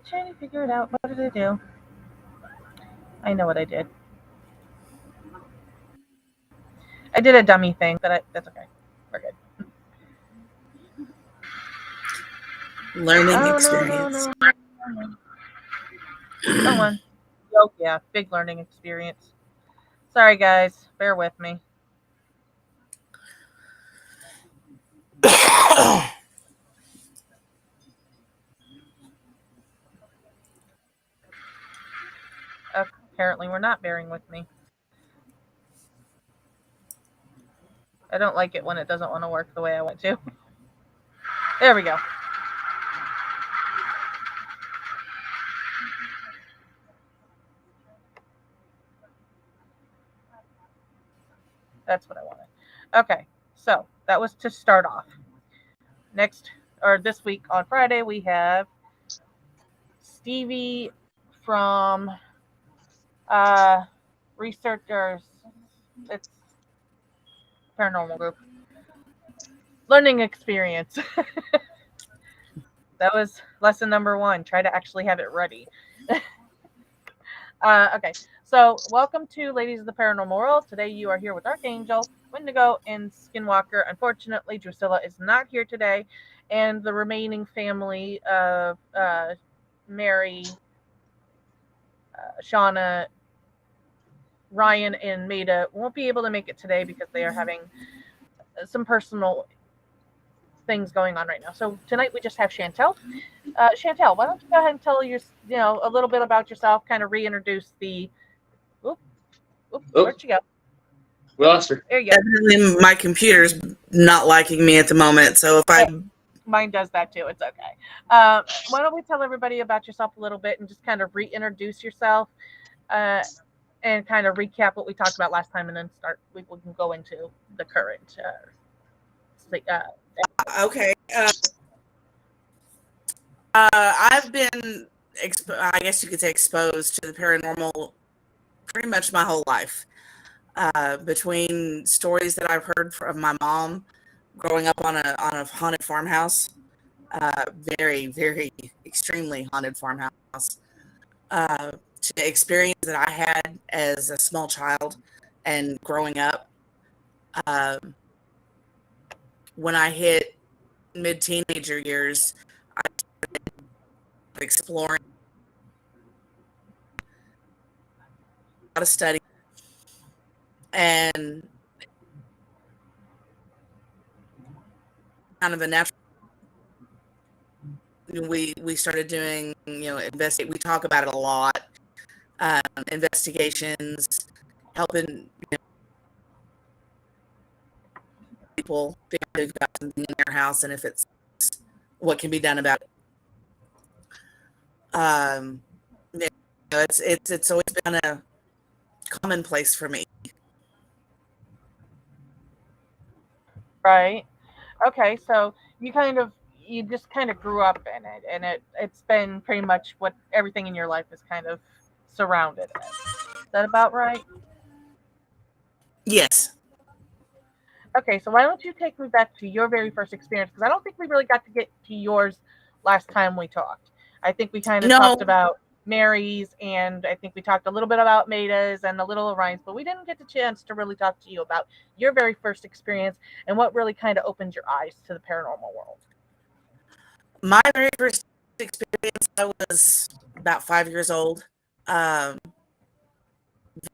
trying to figure it out. What did I do? I know what I did. I did a dummy thing, but that's okay. We're good. Learning Oh no experience. no no no no. Wrong one. Oh yeah, big learning experience. Sorry guys, bear with me. Apparently we're not bearing with me. I don't like it when it doesn't want to work the way I want to. There we go. That's what I wanted. Okay, so that was to start off. Next, or this week on Friday, we have Stevie from uh, researchers. It's paranormal group. Learning experience. That was lesson number one. Try to actually have it ready. Okay, so welcome to Ladies of the Paranormal World. Today you are here with Archangel, Wendigo, and Skinwalker. Unfortunately, Drusilla is not here today, and the remaining family of Mary, Shauna, Ryan, and Mada won't be able to make it today because they are having some personal things going on right now. So tonight we just have Shantel. Shantel, why don't you go ahead and tell a little bit about yourself, kind of reintroduce the. Oop, Oh, where'd you go? we lost her. There you go. Evidently, my computer's not liking me at the moment. So if I Mine does that too. It's okay. Why don't we tell everybody about yourself a little bit and just kind of reintroduce yourself, uh, and kind of recap what we talked about last time, and then we can go into the current. okay, I've been, I guess you could say, exposed to the paranormal pretty much my whole life. Between stories that I've heard from my mom growing up on a haunted farmhouse, very, very extremely haunted farmhouse, to the experience that I had as a small child and growing up. Um, when I hit mid teenager years, I started exploring a lot of study and kind of a natural. We started doing, investigate. We talk about it a lot. Investigations, helping people figure out something in their house and if it's what can be done about it. It's always been a commonplace for me. Right. Okay. So you just kind of grew up in it, and it's been pretty much what everything in your life is kind of surrounded in. Is that about right? Yes. Okay, so why don't you take me back to your very first experience? Because I don't think we really got to get to yours last time we talked. I think we kind of No. talked about Mary's, and I think we talked a little bit about Maida's and a little Orion's, but we didn't get the chance to really talk to you about your very first experience and what really kind of opened your eyes to the paranormal world. My very first experience, I was about 5 years old. Um,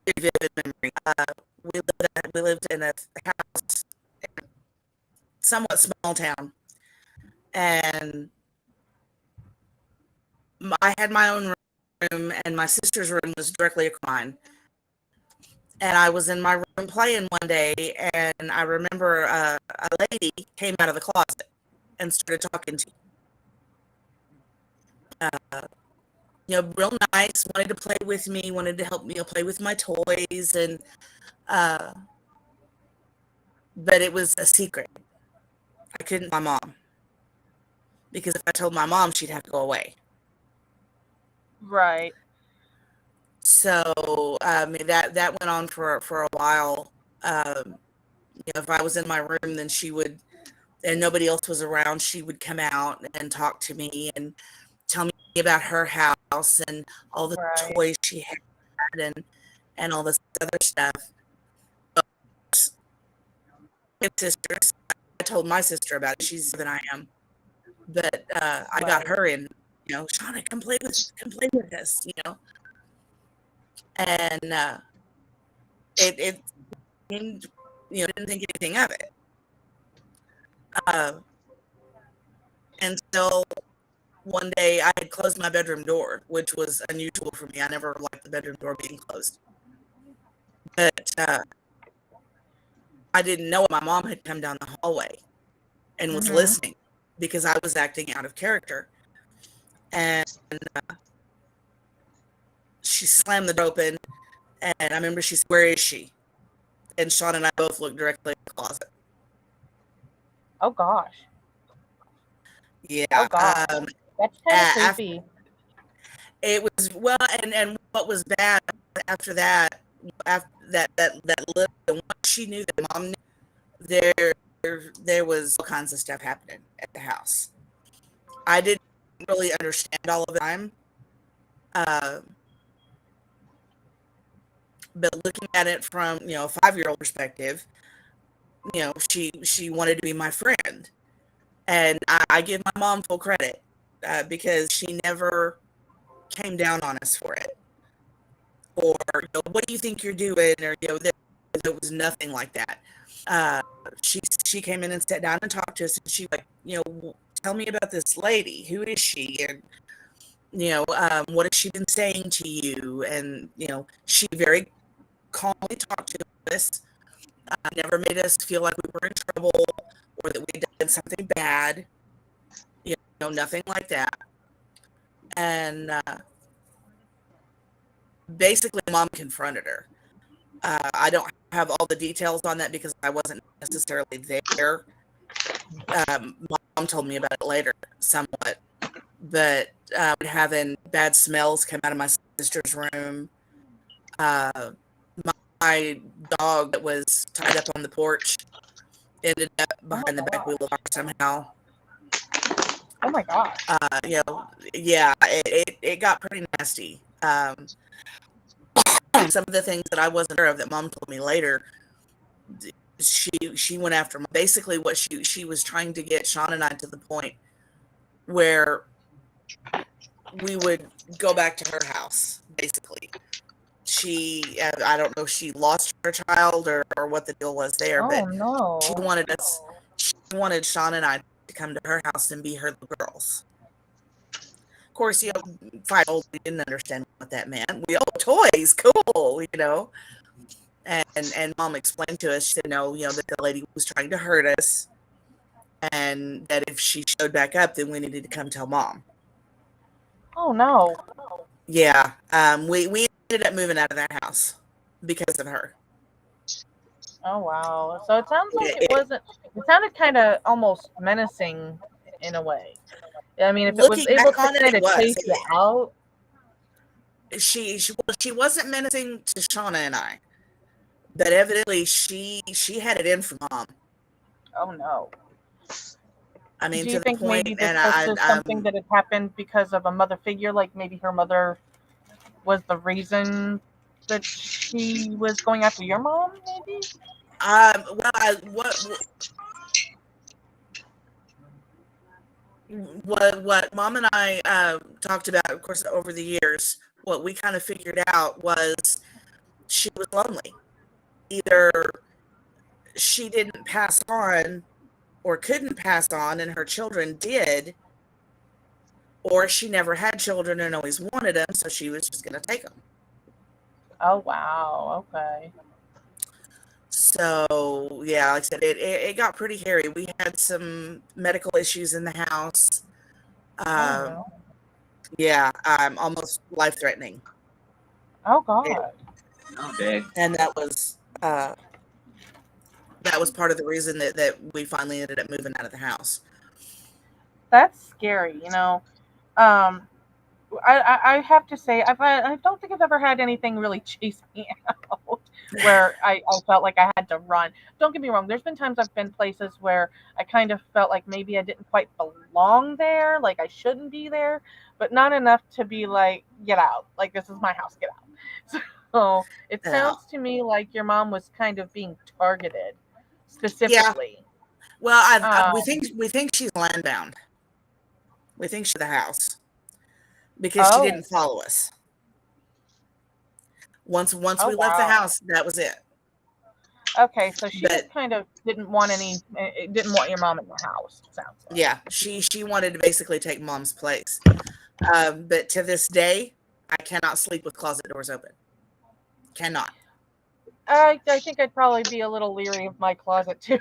Very vivid memory. We lived in a house in a somewhat small town, and I had my own room, and my sister's room was directly across mine. And I was in my room playing one day, and I remember a lady came out of the closet and started talking to me. Real nice, wanted to play with me, wanted to help me play with my toys, and uh, but it was a secret. I couldn't tell my mom because if I told my mom, she'd have to go away. Right. So that went on for a while. If I was in my room, then she would, and nobody else was around, she would come out and talk to me and tell me about her house and all the Right. toys she had and all this other stuff. But my sisters, I told my sister about it. She's older than I am, but I got Right. her in. Shauna, come play with us. And it seemed, didn't think anything of it uh, until one day I had closed my bedroom door, which was unusual for me. I never liked the bedroom door being closed. But I didn't know my mom had come down the hallway and was listening because I was acting out of character. And she slammed the door open. And I remember she said, "Where is she?" And Sean and I both looked directly at the closet. Oh gosh. Yeah. Oh gosh. That's kind of creepy. It was and what was bad after that, after that little, once she knew that mom knew, there was all kinds of stuff happening at the house. I didn't really understand all of the time, but looking at it from a 5-year-old perspective, she wanted to be my friend, and I give my mom full credit because she never came down on us for it, or what do you think you're doing, or there was nothing like that. She came in and sat down and talked to us, and she tell me about this lady. Who is she? And what has she been saying to you? And she very calmly talked to us. Never made us feel like we were in trouble or that we'd done something bad. Nothing like that. And basically, mom confronted her. I don't have all the details on that because I wasn't necessarily there. Mom told me about it later, somewhat. But having bad smells come out of my sister's room. My dog that was tied up on the porch ended up behind the back wheel of the car somehow. Oh my gosh. Yeah, it got pretty nasty. Some of the things that I wasn't aware of that mom told me later, she went after basically what she was trying to get Shauna and I to the point where we would go back to her house. Basically, I don't know if she lost her child or what the deal was there, but no. she wanted Shauna and I to come to her house and be her little girls. Of course, 5-year-old, we didn't understand what that meant. We toys, cool, And mom explained to us, she said, no, that the lady was trying to hurt us, and that if she showed back up, then we needed to come tell mom. Oh no. Yeah, we ended up moving out of that house because of her. Oh wow. So it sounds like it wasn't. It sounded kind of almost menacing in a way. I mean, if it was Looking able back to on it, kind it of chase was. you out. She wasn't menacing to Shauna and I, but evidently she had it in for mom. Oh no. I mean, Do to you the think point, maybe this and was just something that had happened because of a mother figure? Like maybe her mother was the reason that she was going after your mom, maybe? What mom and I talked about, of course, over the years, what we kind of figured out was she was lonely. Either she didn't pass on or couldn't pass on and her children did, or she never had children and always wanted them, so she was just going to take them. Oh wow. Okay. So yeah, like I said, it got pretty hairy. We had some medical issues in the house. Oh, Yeah, almost life-threatening. oh god. Oh, dang. And that was part of the reason that we finally ended up moving out of the house. That's scary, I have to say I don't think I've ever had anything really chase me out where I felt like I had to run. Don't get me wrong. There's been times I've been places where I kind of felt like maybe I didn't quite belong there, like I shouldn't be there. but not enough to be like, get out. Like, this is my house, get out. So it Yeah. sounds to me like your mom was kind of being targeted Yeah. specifically. Well, we Um, think she's land bound. We think she's the house because she oh, didn't follow us. Once oh we left the wow. house, that was it. Okay, so she just But kind of didn't want your mom in the house. It sounds like. yeah, she wanted to basically take mom's place. But to this day, I cannot sleep with closet doors open. Cannot. I think I'd probably be a little leery of my closet too,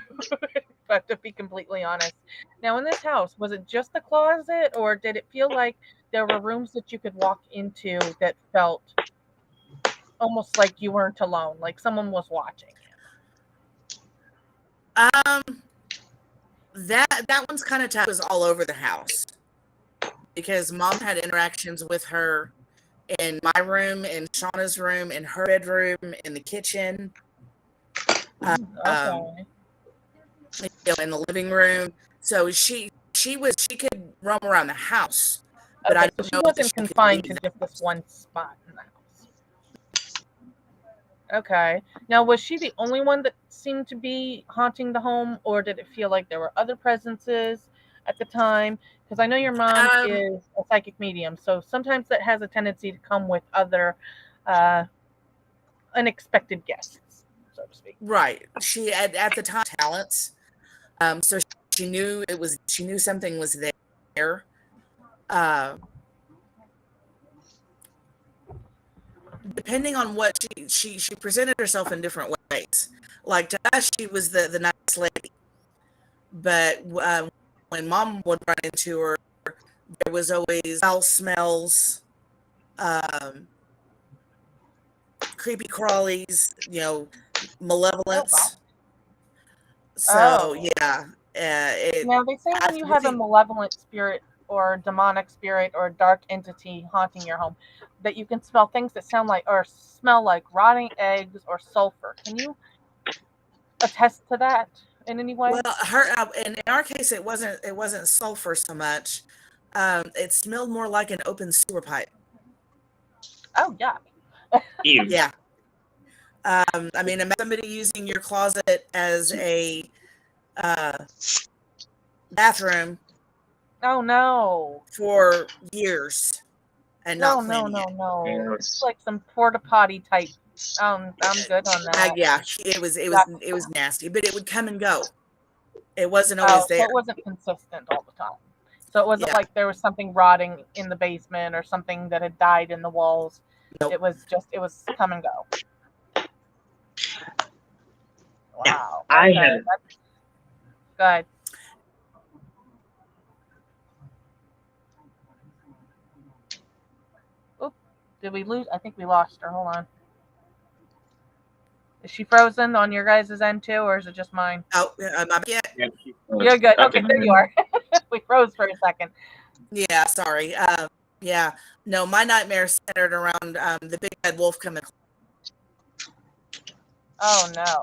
but to be completely honest. Now, in this house, was it just the closet, or did it feel like there were rooms that you could walk into that felt almost like you weren't alone, like someone was watching you? Um, that one's kind of tough. It was all over the house because mom had interactions with her in my room, in Shauna's room, in her bedroom, in the kitchen, um, Okay. in the living room. So she could roam around the house, but I Okay, so don't she know that wasn't she could confined leave to the just this house. one spot in the house. Okay. Now, was she the only one that seemed to be haunting the home, or did it feel like there were other presences at the time? Because I know your mom Um, is a psychic medium, so sometimes that has a tendency to come with other uh, unexpected guests, so to speak. right. She at the time talents. So she knew something was there. Uh, Depending on what she presented herself in different ways. Like to us, she was the nice lady, but when mom would run into her, there was always foul smells, um, creepy crawlies, Oh, wow. malevolence. So Oh. yeah, Now, they say when you we have a think malevolent spirit or demonic spirit or dark entity haunting your home, that you can smell things that sound like or smell like rotting eggs or sulfur. Can you attest to that in any way? well her in our case it wasn't sulfur so much. It smelled more like an open sewer pipe. Oh, yeah. Ew. Yeah. I mean, imagine somebody using your closet as a uh, bathroom Oh, no. for years and not No, no, cleaning no, it. no. It's Gross. like some porta potty type. I'm good on that. Yeah, it was That- nasty, but it would come and go. It wasn't always Oh, so there. it wasn't consistent all the time. So it wasn't Yeah, like there was something rotting in the basement or something that had died in the walls. nope. It was come and go. Now, Wow. I Okay. had That's good. Oop. Did we lose? I think we lost her. Hold on. Is she frozen on your guys' end too, or is it just mine? Oh, yeah, You're good. Okay, okay. there you are. We froze for a second. yeah. Sorry. Yeah. No, my nightmare centered around the big bad wolf coming. Oh no.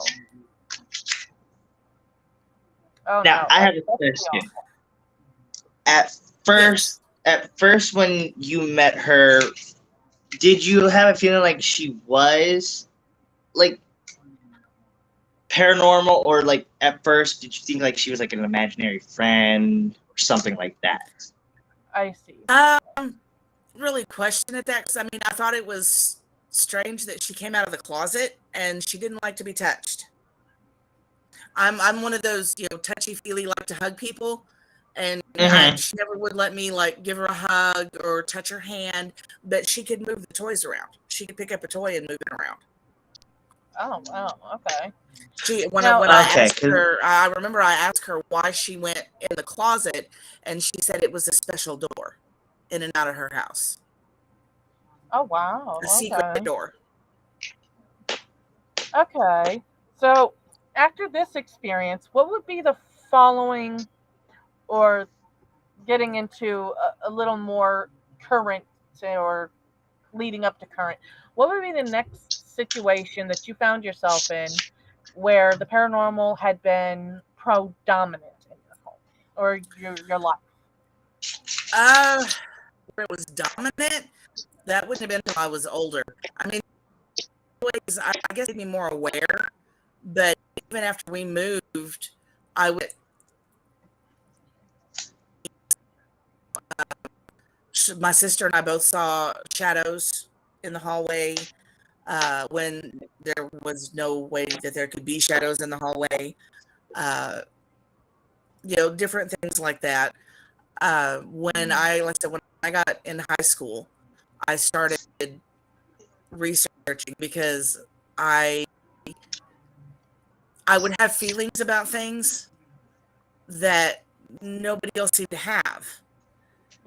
Oh Now, no. I That's have a pretty question. awful. At Yes. first, at first, when you met her, did you have a feeling like she was like paranormal, or like at first, did you think like she was like an imaginary friend or something like that? I see. Really questioned that because I mean I thought it was strange that she came out of the closet and she didn't like to be touched. I'm one of those touchy feely like to hug people, and Mm-hmm. she never would let me like give her a hug or touch her hand, but she could move the toys around. She could pick up a toy and move it around. Oh wow. Okay. She when I Now, when I Okay, asked her, I remember I asked her why she went in the closet, and she said it was a special door in and out of her house, oh wow. a secret Okay. door. Okay. So after this experience, what would be the following, or getting into a little more current, or leading up to current, what would be the next situation that you found yourself in where the paranormal had been predominant in your home or your life? Uh, it was dominant, that wouldn't have been until I was older. I mean, ways, I guess, made me more aware. But even after we moved, I would. My sister and I both saw shadows in the hallway when there was no way that there could be shadows in the hallway. Uh, different things like that. Like I said, when I got in high school, I started researching because I would have feelings about things that nobody else seemed to have.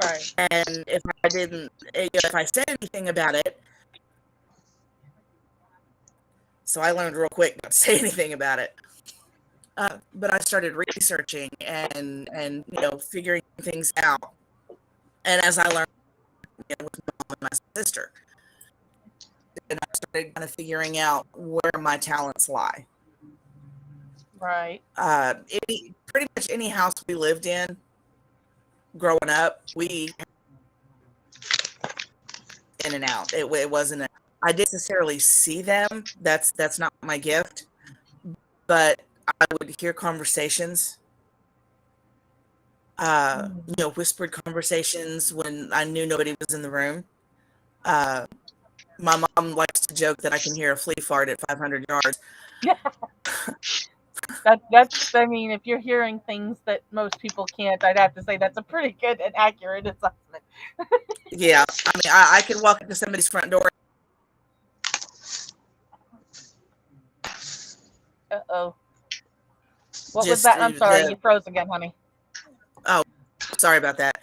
Right. And if I didn't, if I said anything about it, so I learned real quick not to say anything about it. But I started researching and figuring things out. And as I learned with my mom and my sister, and I started kind of figuring out where my talents lie. Right. Pretty much any house we lived in growing up, we in and out. It wasn't. I didn't necessarily see them. That's not my gift. But I would hear conversations. Whispered conversations when I knew nobody was in the room. My mom likes to joke that I can hear a flea fart at 500 yards. That's. I mean, if you're hearing things that most people can't, I'd have to say that's a pretty good and accurate assessment. Yeah, I mean, I could walk into somebody's front door. Uh-oh. What was that? I'm sorry, you froze again, honey. Oh, sorry about that.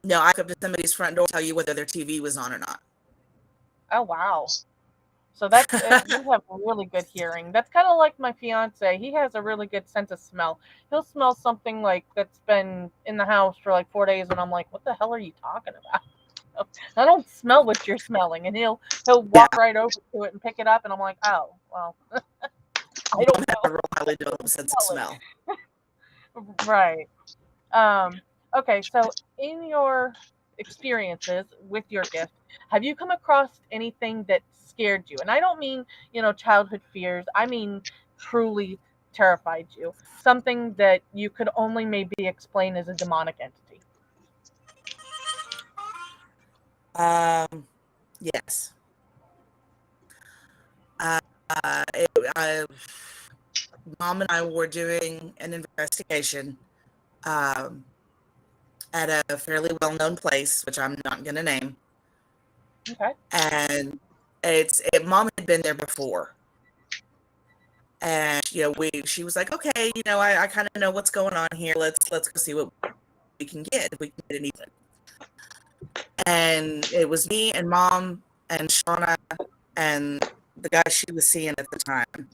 No, I could up to somebody's front door, tell you whether their TV was on or not. Oh, wow. So that's you have really good hearing. That's kind of like my fiance. He has a really good sense of smell. He'll smell something like that's been in the house for like 4 days, and I'm like, "What the hell are you talking about?" I don't smell what you're smelling, and he'll walk right over to it and pick it up, and I'm like, "Oh, well, I don't have a know." real highly developed sense of smell. Right. Okay, so in your experiences with your gift, have you come across anything that scared you? And I don't mean, childhood fears. I mean truly terrified you. Something that you could only maybe explain as a demonic entity. Yes. Mom and I were doing an investigation at a fairly well-known place, which I'm not going to name. Okay. And Mom had been there before. And, she was like, okay, I kind of know what's going on here. Let's go see what we can get, if we can get anything. And it was me and Mom and Shauna and the guy she was seeing at the time.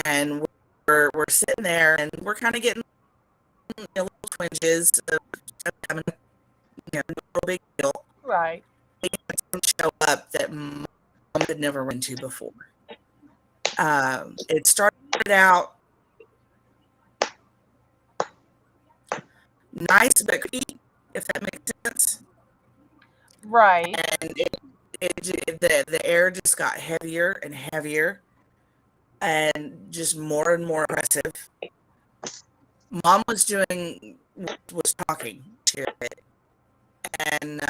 And we're sitting there and we're kind of getting little twinges of having no big deal. Right. Show up that Mom had never run to before. It started out nice but creepy, if that makes sense. Right. And the air just got heavier and heavier, and just more and more aggressive. Mom was talking to it, and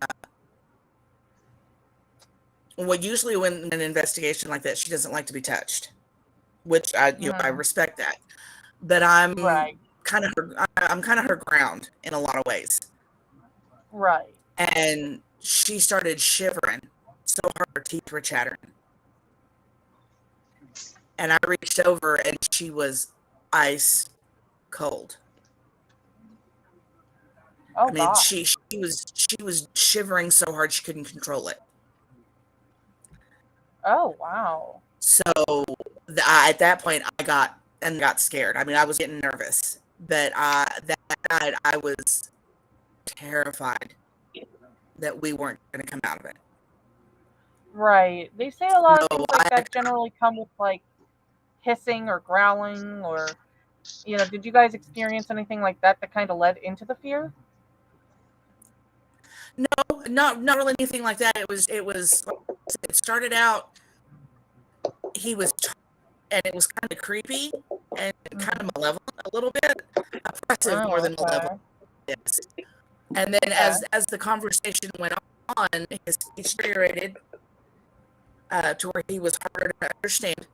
usually when an investigation like that, she doesn't like to be touched, which I respect that. But I'm Right. kind of her ground in a lot of ways. Right. And she started shivering so hard her teeth were chattering. And I reached over and she was ice cold. Oh, I mean, God. she was shivering so hard she couldn't control it. Oh, wow. So at that point, I got scared. I mean, I was getting nervous, but that night I was terrified that we weren't going to come out of it. Right. They say a lot of So things like that generally come with like hissing or growling or did you guys experience anything like that kind of led into the fear? No, not really anything like that. It started out, he was, and it was kind of creepy and kind of malevolent a little bit, oppressive more Oh, than malevolent. okay. Yes. And then Okay. as the conversation went on, his speech deteriorated to where he was harder to understand,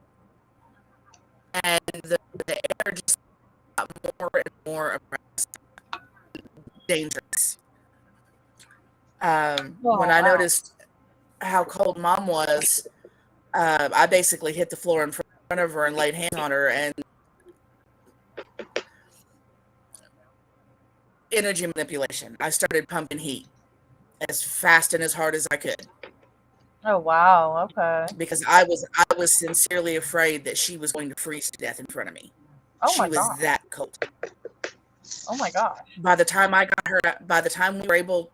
and the air just got more and more oppressive, dangerous. When Oh, I wow. noticed how cold Mom was, I basically hit the floor in front of her and laid hands on her, and energy manipulation. I started pumping heat as fast and as hard as I could Oh, wow. Okay. because I was sincerely afraid that she was going to freeze to death in front of me. Oh She my was gosh. that cold. Oh my gosh. By the time I got her, by the time we were able,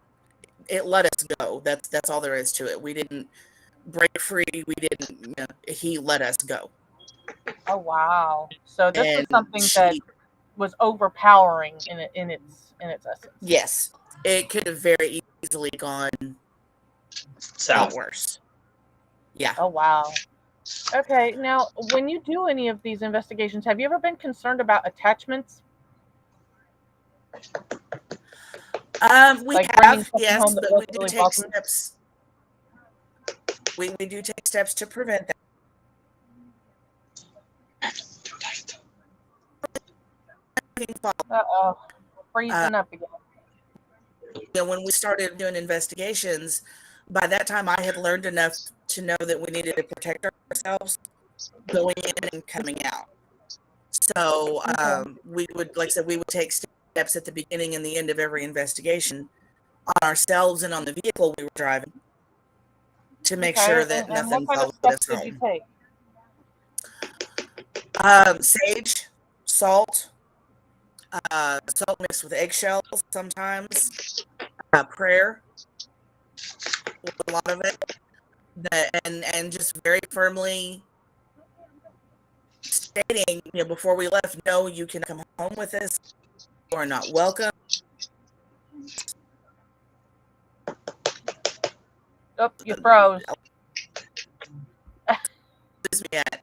it let us go. That's all there is to it. We didn't break free. We didn't. He let us go, Oh wow. So this was and something that she, was overpowering in its essence. yes, it could have very easily gone a lot South. worse. Yeah. Oh wow. Okay. Now, when you do any of these investigations, have you ever been concerned about attachments, We like bringing have, something yes, home that but we wasn't do really take welcome? steps. We do take steps to prevent that. Uh oh, Uh, freezing up again. when we started doing investigations, by that time I had learned enough to know that we needed to protect ourselves going in and coming out. So Okay. we would, like I said, we would take steps at the beginning and the end of every investigation on ourselves and on the vehicle we were driving to make Okay. sure that And what nothing kind of followed steps us did you home. take? Sage, salt, salt mixed with eggshells sometimes, prayer, a lot of it, and just very firmly stating, before we left, no, you can come home with us. You are not welcome. Oh, you froze. Lose me at.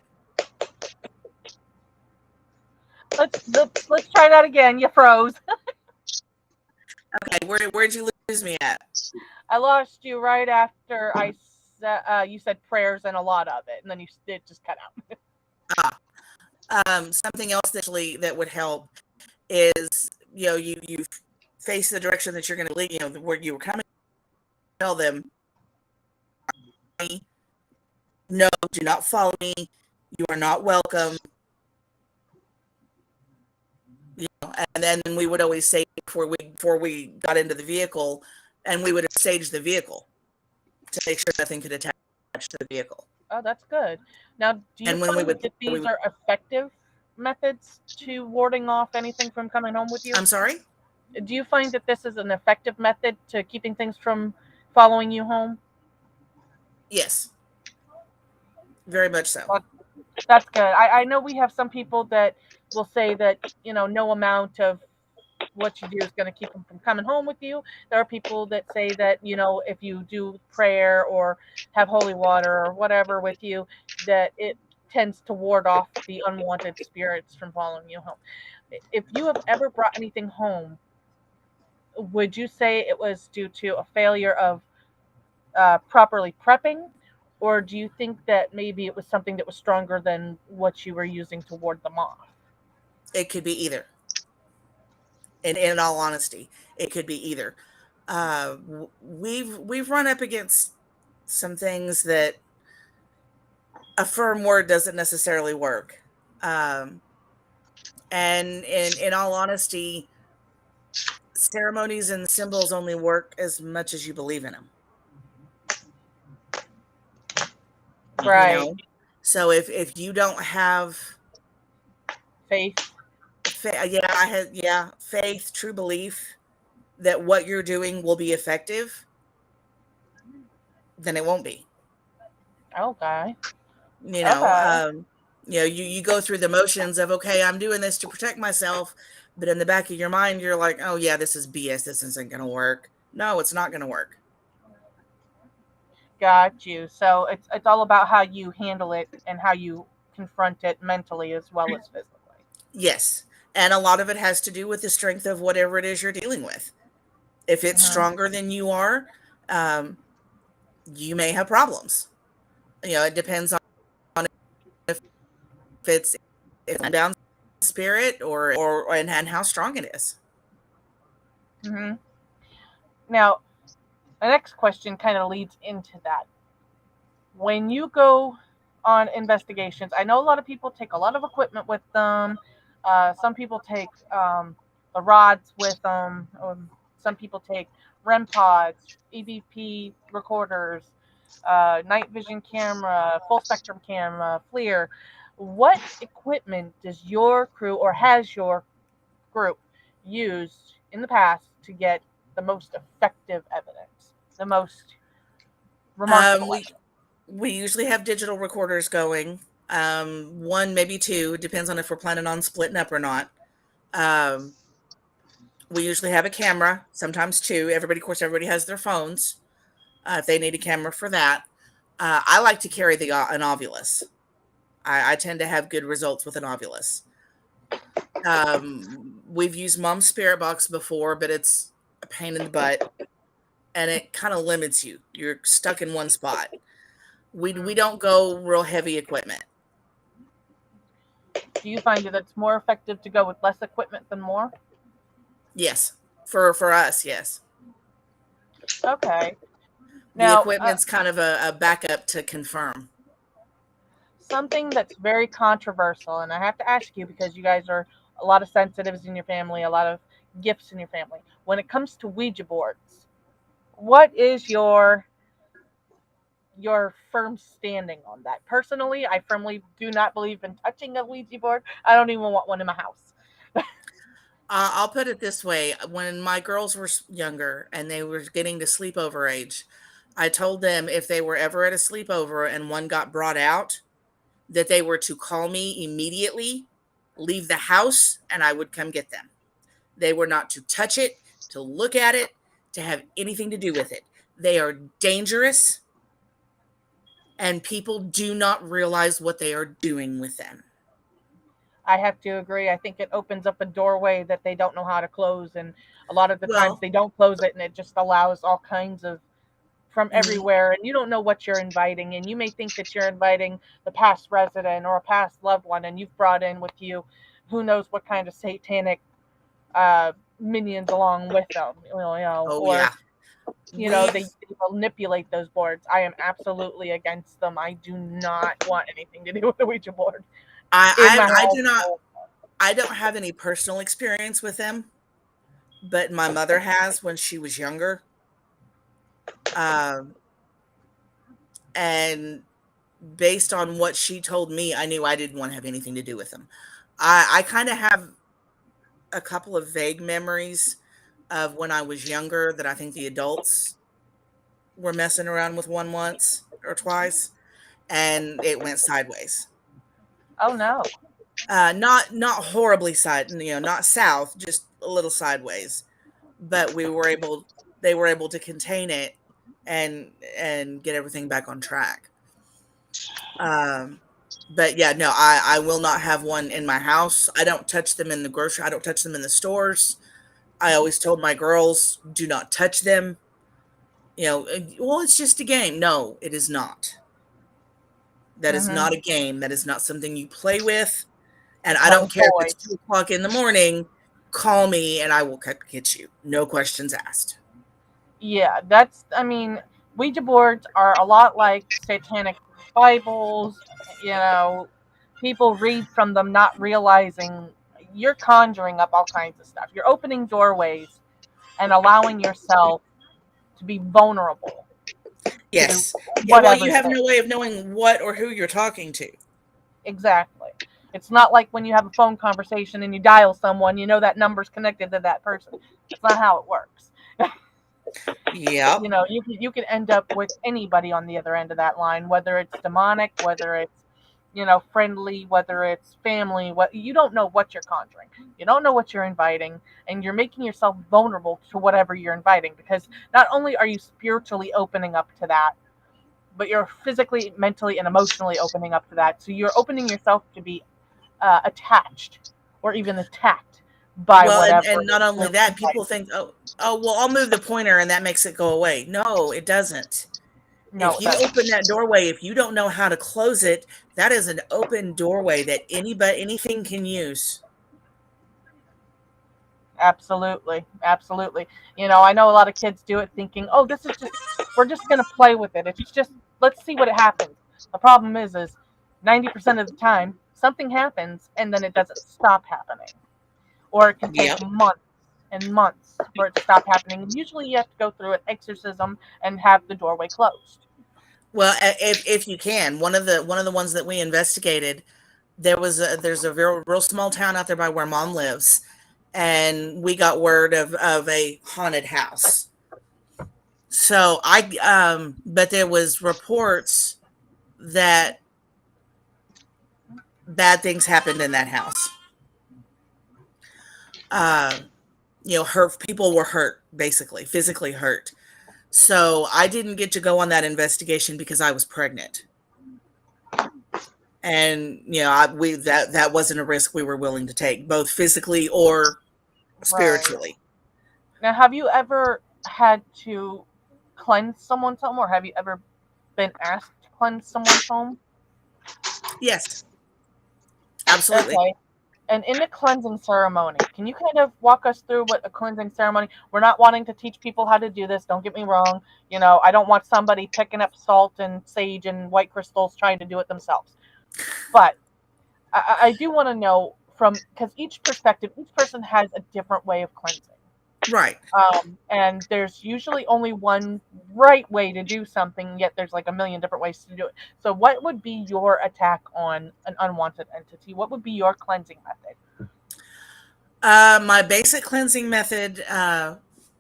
Let's try that again. You froze. Okay, where'd you lose me at? I lost you right after I said you said prayers and a lot of it, and then it just cut out. Something else that would help is, you face the direction that you're going to lead, where you were coming. Tell them, no, do not follow me. You are not welcome. And then we would always say before we got into the vehicle, and we would stage the vehicle to make sure nothing could attach to the vehicle. Oh, that's good. Now, do you And when we find would, that these are effective methods to warding off anything from coming home with you? I'm sorry. Do you find that this is an effective method to keeping things from following you home? Yes, very much so. Well, that's good. I know we have some people that will say that, no amount of what you do is going to keep them from coming home with you. There are people that say that, if you do prayer or have holy water or whatever with you, that it tends to ward off the unwanted spirits from following you home. If you have ever brought anything home, would you say it was due to a failure of properly prepping? Or do you think that maybe it was something that was stronger than what you were using to ward them off? It could be either. In all honesty, it could be either. We've run up against some things that a firm word doesn't necessarily work. Um, and in all honesty, ceremonies and symbols only work as much as you believe in them. You Right. know, so if you don't have Faith. faith, true belief that what you're doing will be effective, then it won't be. Okay. You know, Okay. you go through the motions of, okay, I'm doing this to protect myself, but in the back of your mind, you're like, oh yeah, this is BS. This isn't gonna work. No, it's not going to work. Got you. So it's all about how you handle it and how you confront it mentally as well as physically. Yes. And a lot of it has to do with the strength of whatever it is you're dealing with. If it's Hmm. stronger than you are, um, you may have problems. It depends on if it's a down spirit or and how strong it is. Hmm. Now, the next question kind of leads into that. When you go on investigations, I know a lot of people take a lot of equipment with them. Some people take the rods with them. Some people take REM pods, EVP recorders, night vision camera, full spectrum camera, FLIR. What equipment does your crew or has your group used in the past to get the most effective evidence, the most Um, remarkable we we usually have digital recorders going. One, maybe two, depends on if we're planning on splitting up or not. Um, we usually have a camera, sometimes two. Of course, everybody has their phones if they need a camera for that. I like to carry an Ovilus. I tend to have good results with an Ovilus. We've used Mom's Spirit Box before, but it's a pain in the butt, and it kind of limits you. You're stuck in one spot. We evidence? don't go real heavy equipment. Do you find that it's more effective to go with less equipment than more? Yes, for us, yes. Okay. The Now, equipment's kind of a backup to confirm. something that's very controversial, and I have to ask you because you guys are a lot of sensitives in your family, a lot of gifts in your family. When it comes to Ouija boards, what is your firm standing on that? Personally, I firmly do not believe in touching a Ouija board. I don't even want one in my house. I'll put it this way: when my girls were younger and they were getting to sleepover age, I told them if they were ever at a sleepover and one got brought out, that they were to call me immediately, leave the house, and I would come get them. They were not to touch it, to look at it, to have anything to do with it. They are dangerous, and people do not realize what they are doing with them. I have to agree. I think it opens up a doorway that they don't know how to close, and a lot of the times Well, they don't close it, and it just allows all kinds of from mhm. everywhere, and you don't know what you're inviting, and you may think that you're inviting the past resident or a past loved one, and you've brought in with you who knows what kind of satanic minions along with them, Oh or yeah, they we've manipulate those boards. I am absolutely against them. I do not want anything to do with the Ouija board in my I do not household. I don't have any personal experience with them, but my mother has when she was younger. Um, and based on what she told me, I knew I didn't want to have anything to do with them. I kind of have a couple of vague memories of when I was younger that I think the adults were messing around with one once or twice, and it went sideways. Oh no. Not horribly not south, just a little sideways. But they were able to contain it and get everything back on track. Um, but yeah, no, I will not have one in my house. I don't touch them in the grocery. I don't touch them in the stores. I always told my girls, do not touch them. Well, it's just a game. No, it is not. That is Hmm. not a game. That is not something you play with. And It's I not a don't care if toy. it's 2 o'clock in the morning. Call me and I will get you. No questions asked. Yeah, I mean, Ouija boards are a lot like satanic Bibles. You know, people read from them not realizing you're conjuring up all kinds of stuff. You're opening doorways and allowing yourself to be vulnerable to Yes. Yeah. Well, you whatever's have there. no way of knowing what or who you're talking to. Exactly. It's not like when you have a phone conversation and you dial someone, you know that number's connected to that person. That's not how it works. Yep. You can end up with anybody on the other end of that line, whether it's demonic, whether it's friendly, whether it's family, what you don't know what you're conjuring. You don't know what you're inviting, and you're making yourself vulnerable to whatever you're inviting because not only are you spiritually opening up to that, but you're physically, mentally, and emotionally opening up to that. So you're opening yourself to be attached or even attacked by Well, whatever and not only you're that, people inviting. think, well, I'll move the pointer and that makes it go away. No, it doesn't. No, If it you doesn't. open that doorway, if you don't know how to close it, that is an open doorway that anything can use. Absolutely, absolutely. I know a lot of kids do it thinking, "Oh, this is just we're just gonna play with it. It's just let's see what happens." The problem is 90% of the time something happens and then it doesn't stop happening, or it can take Yep. months and months for it to stop happening. And usually, you have to go through an exorcism and have the doorway closed. Well, if you can, one of the ones that we investigated, there's a real small town out there by where mom lives, and we got word of a haunted house. So but there was reports that bad things happened in that house. Uh, hurt people were hurt, basically physically hurt. So I didn't get to go on that investigation because I was pregnant, and we that wasn't a risk we were willing to take, both physically or Right. spiritually. Now, have you ever had to cleanse someone's home, or have you ever been asked to cleanse someone's home? Yes, absolutely. Okay. And in a cleansing ceremony, can you kind of walk us through what a cleansing ceremony? We're not wanting to teach people how to do this. Don't get me wrong. I don't want somebody picking up salt and sage and white crystals trying to do it themselves. But I do want to know because each perspective, each person has a different way of cleansing. Right. And there's usually only one right way to do something, yet there's like a million different ways to do it. So, what would be your attack on an unwanted entity? What would be your cleansing method? My basic cleansing method,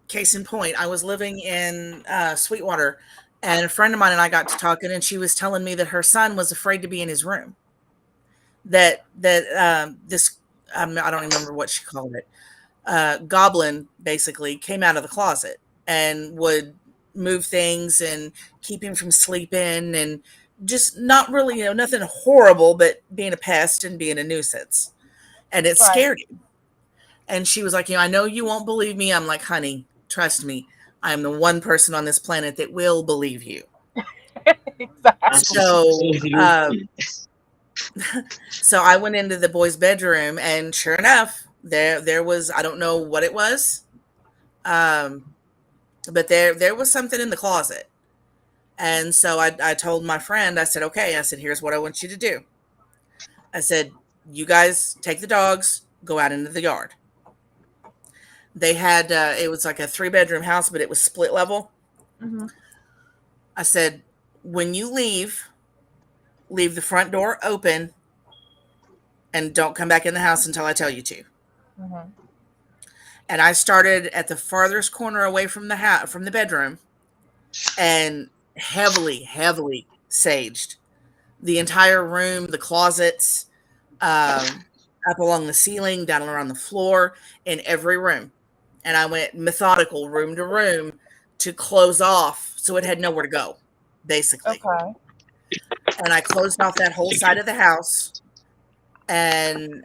case in point, I was living in Sweetwater, and a friend of mine and I got to talking, and she was telling me that her son was afraid to be in his room. This I don't remember what she called it. Goblin basically came out of the closet and would move things and keep him from sleeping, and just not really, nothing horrible, but being a pest and being a nuisance. And it Right. scared him. And she was like, I know you won't believe me. I'm like, honey, trust me. I am the one person on this planet that will believe you. Exactly. So, so I went into the boys' bedroom, and sure enough, there was, I don't know what it was, but there was something in the closet. And so I told my friend, I said, okay, I said, here's what I want you to do. I said, you guys take the dogs, go out into the yard. They had, it was like a 3-bedroom house, but it was split level. Mm-hmm. I said, when you leave the front door open and don't come back in the house until I tell you to. Mm-hmm. And I started at the farthest corner away from the house, from the bedroom, and heavily saged the entire room, the closets, up along the ceiling, down around the floor, in every room. And I went methodical room to room to close off so it had nowhere to go, basically. Okay. And I closed off that whole side of the house, and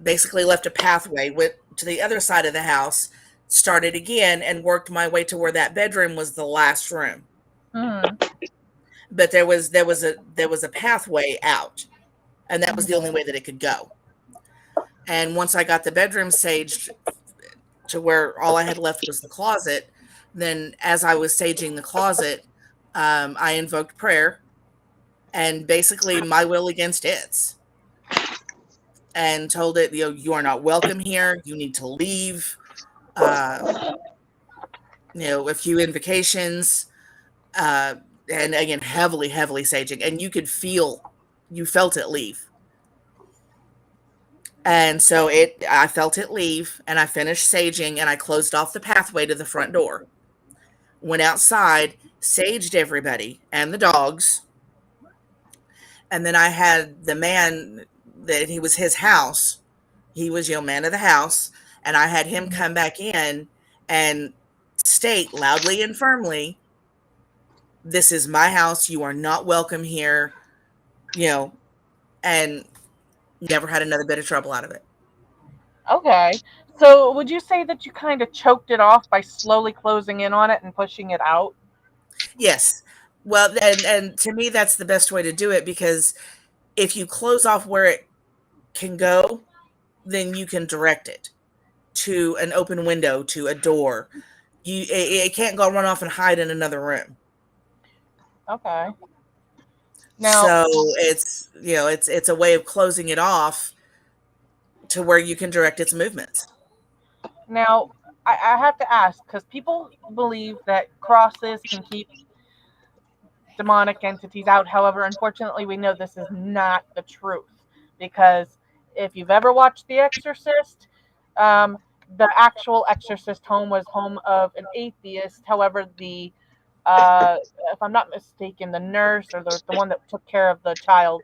basically left a pathway to the other side of the house, started again, and worked my way to where that bedroom was the last room. Mm-hmm. But there was a pathway out, and that was the only Mm-hmm. way that it could go. And once I got the bedroom saged to where all I had left was the closet, then as I was saging the closet, I invoked prayer and basically my will against its, and told it, you are not welcome here. You need to leave. Uh, a few invocations, and again, heavily saging, and you felt it leave. And so I felt it leave, and I finished saging, and I closed off the pathway to the front door. Went outside, saged everybody and the dogs, and then I had the man that he was his house. He was, man of the house, and I had him Mhm. come back in and state loudly and firmly, "This is my house. You are not welcome here." And never had another bit of trouble out of it. Okay. So would you say that you kind of choked it off by slowly closing in on it and pushing it out? Yes. Well, and to me, that's the best way to do it, because if you close off where it can go, then you can direct it to an open window, to a door. It can't go run off and hide in another room. Okay. Now, So it's a way of closing it off to where you can direct its movements. now, I have to ask because people believe that crosses can keep demonic entities out. However, unfortunately, we know this is not the truth because if you've ever watched The Exorcist, um, the actual Exorcist home was home of an atheist. However, uh, if I'm not mistaken, the nurse or the one that took care of the child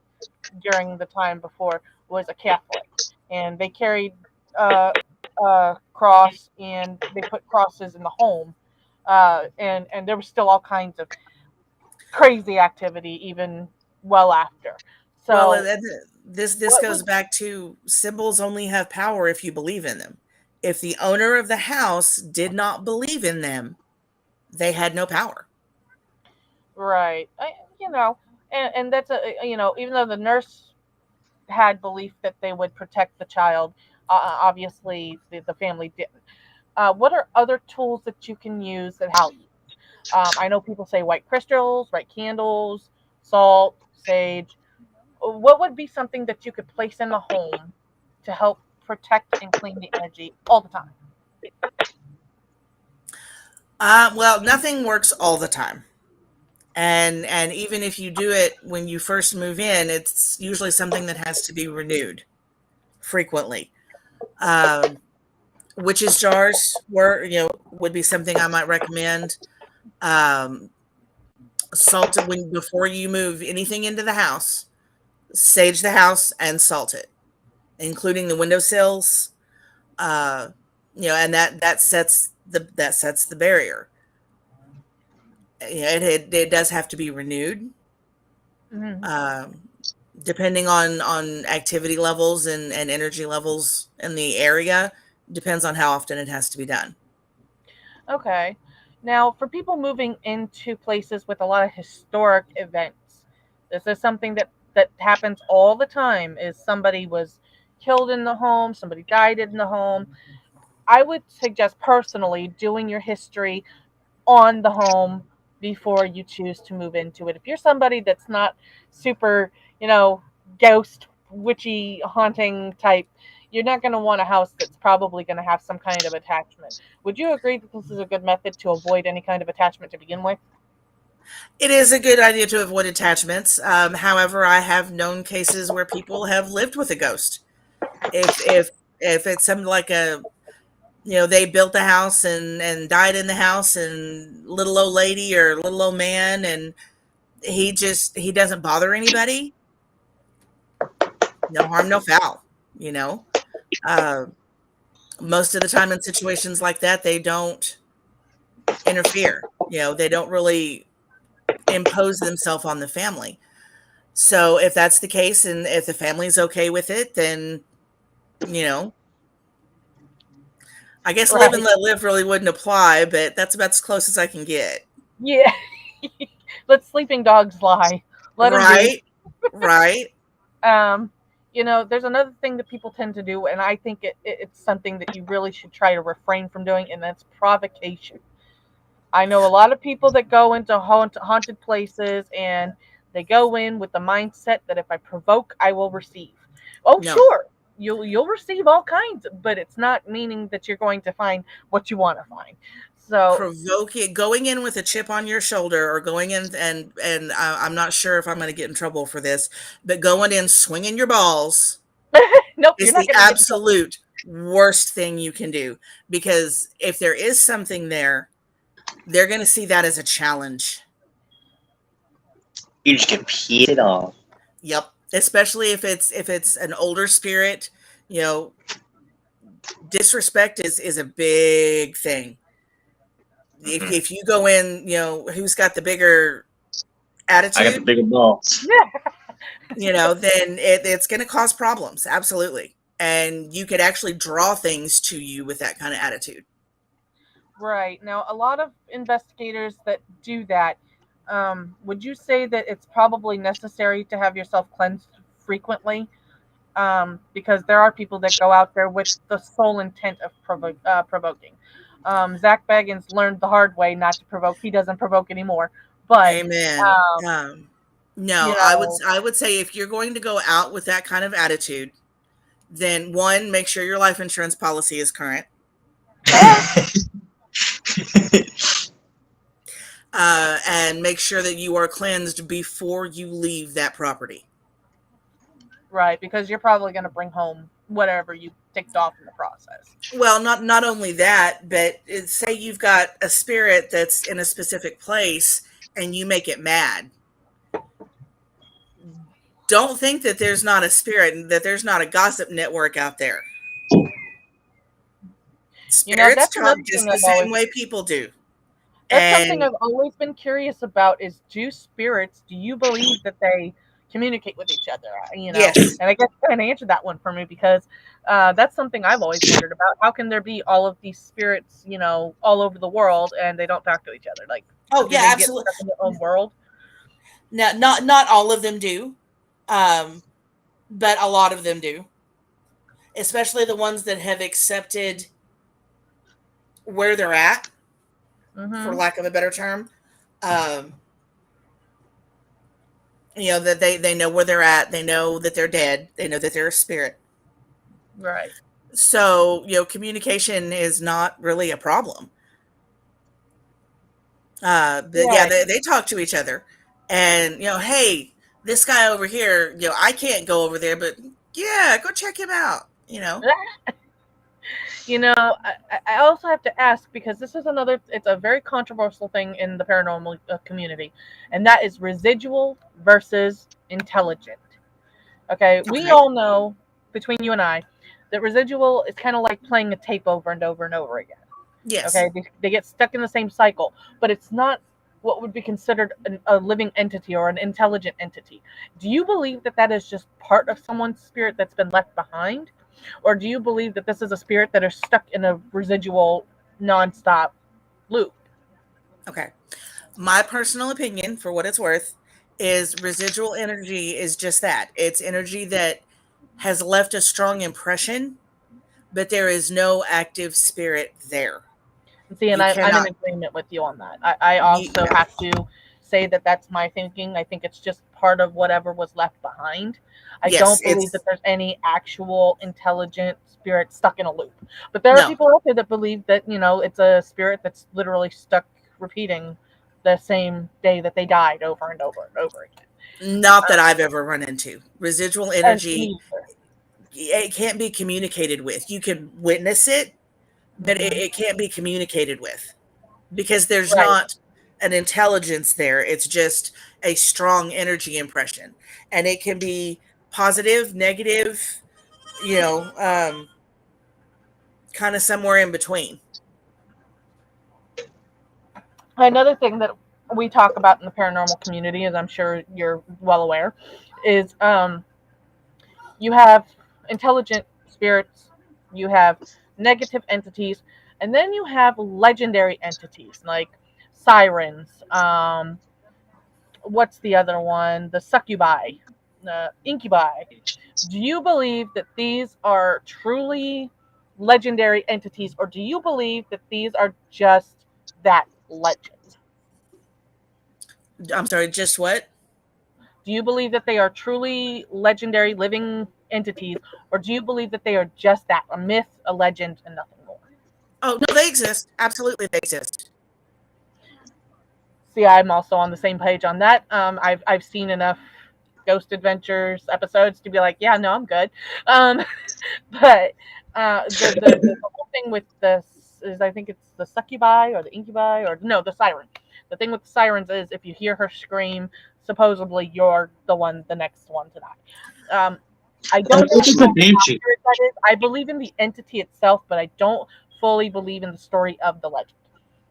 during the time before was a Catholic, and they carried uh, a cross and they put crosses in the home, and there was still all kinds of crazy activity even well after. Well, So this what goes would back to, symbols only have power if you believe in them. If the owner of the house did not believe in them, they had no power. right? You know, and that's even though the nurse had belief that they would protect the child, obviously the family didn't. What are other tools that you can use that help? I know people say white crystals, white candles, salt, sage. What would be something that you could place in the home to help protect and clean the energy all the time? Well, nothing works all the time. And even if you do it when you first move in, it's usually something that has to be renewed frequently. Um, Witches jars would be something I might recommend. Um, Salt it when before you move anything into the house. Sage the house and salt it, including the windowsills. Uh, and that sets the barrier. It does have to be renewed. Mhm. Um, Depending on activity levels and energy levels in the area, depends on how often it has to be done. Okay. Now, for people moving into places with a lot of historic events, this is something that happens all the time. Is somebody was killed in the home, somebody died in the home. I would suggest personally doing your history on the home before you choose to move into it. If you're somebody that's not super, you know, ghost, witchy, haunting type, you're not going to want a house that's probably going to have some kind of attachment. Would you agree that this is a good method to avoid any kind of attachment to begin with? It is a good idea to avoid attachments. However, I have known cases where people have lived with a ghost. If it's something like they built a house and died in the house, and little old lady or little old man, and he doesn't bother anybody. No harm, no foul. You know, uh, Most of the time in situations like that, they don't interfere. They don't really impose themselves on the family. So if that's the case, and if the family's okay with it, then you know, I guess live and Right. let live really wouldn't apply, but that's about as close as I can get. Yeah. Let sleeping dogs lie. Let them be. Right? Right? Um, there's another thing that people tend to do, and I think it's something that you really should try to refrain from doing, and that's provocation. I know a lot of people that go into haunted places and they go in with the mindset that if I provoke, I will receive. Oh, No. sure, you'll receive all kinds, but it's not meaning that you're going to find what you want to find. So, Provoking, going in with a chip on your shoulder, or going in and I'm not sure if I'm going to get in trouble for this, but going in swinging your balls nope, you're is not the going to get in trouble. absolute worst thing you can do, because if there is something there, they're going to see that as a challenge. You just get pissed off. Yep. Especially if it's an older spirit, you know, disrespect is a big thing. Mhm. If you go in, who's got the bigger I got the attitude, bigger balls. then it's going to cause problems. Absolutely. And you could actually draw things to you with that kind of attitude. Right. Now, a lot of investigators that do that, would you say that it's probably necessary to have yourself cleansed frequently? Because there are people that go out there with the sole intent of provoking. Zach Baggins learned the hard way not to provoke. He doesn't provoke anymore. But, Amen. um, No, you I would know, I would say if you're going to go out with that kind of attitude, then one, make sure your life insurance policy is current. And make sure that you are cleansed before you leave that property. right, because you're probably going to bring home whatever you ticked off in the process. Well, not only that, but say you've got a spirit that's in a specific place and you make it mad. Don't think that there's not a spirit and that there's not a gossip network out there. Spirits That's talk another just thing the I've always same way people do. That's something And I've always been curious about is do you believe that they communicate with each other? yes, And I guess you kind of answered that one for me because that's something I've always wondered about. How can there be all of these spirits, all over the world and they don't talk to each other? Like, oh do yeah, they get absolutely. stuck in their own world? Now, not all of them do, um, but a lot of them do, especially the ones that have accepted where they're at, for Mm-hmm. lack of a better term. Um, that they know where they're at, they know that they're dead, they know that they're a spirit. Right. So, communication is not really a problem. But yeah, Right. they talk to each other, and hey, this guy over here, I can't go over there, but yeah, go check him out. I also have to ask because it's a very controversial thing in the paranormal community, and that is residual versus intelligent. Okay, we Okay. all know between you and I that residual is kind of like playing a tape over and over and over again. Yes. Okay, they get stuck in the same cycle, but it's not what would be considered a living entity or an intelligent entity. Do you believe that that is just part of someone's spirit that's been left behind? Or do you believe that this is a spirit that is stuck in a residual nonstop loop? Okay. My personal opinion, for what it's worth, is residual energy is just that. It's energy that has left a strong impression, but there is no active spirit there. See, and You I'm in cannot. agreement with you on that. I You, also have to say that that's my thinking. I think it's just part of whatever was left behind. I yes, don't believe that it's there's any actual intelligent spirit stuck in a loop. But there are no, people out there that believe that, it's a spirit that's literally stuck repeating the same day that they died over and over and over again. not that I've ever run into. Residual And energy, me either. it can't be communicated with. You can witness it, but it, Hmm. it can't be communicated with because there's Right. not an intelligence there. It's just a strong energy impression. And it can be positive, negative, you know, um, kind of somewhere in between. Another thing that we talk about in the paranormal community, as I'm sure you're well aware, is you have intelligent spirits, you have negative entities, and then you have legendary entities like sirens. What's the other one? The succubi, the incubi. Do you believe that these are truly legendary entities, or do you believe that these are just that legend? I'm sorry, just what? Do you believe that they are truly legendary living entities, or do you believe that they are just that, a myth, a legend, and nothing more? Oh, no, they exist. Absolutely, they exist. See, I'm also on the same page on that. I've seen enough Ghost Adventures episodes to be like, yeah, no, I'm good. Um, but the whole thing with this is, I think it's the succubi or the incubi or no, the siren. The thing with the sirens is if you hear her scream, supposedly you're the next one to die. I And don't know which is the how banshee? accurate that is. I believe in the entity itself, but I don't fully believe in the story of the legend.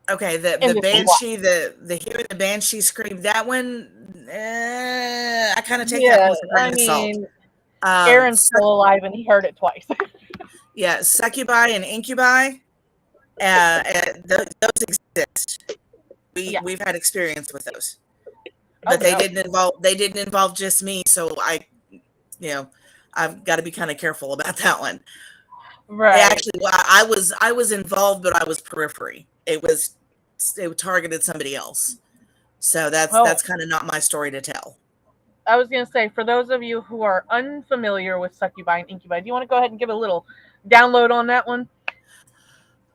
Okay, the And this is why. banshee, the hearing the banshee scream, that one, I kind of take that one Yeah, with a grain I of salt. mean, Aaron's Suc- still alive and he heard it twice. yeah, succubi and incubi, those exist. Yeah. We've had experience with those, Oh but no. they didn't involve just me. So you know, I've got to be kind of careful about that one. Right. Actually, I was involved, but I was periphery. It targeted somebody else. So Oh, that's kind of not my story to tell. I was gonna say, for those of you who are unfamiliar with succubi and incubi, do you want to go ahead and give a little download on that one?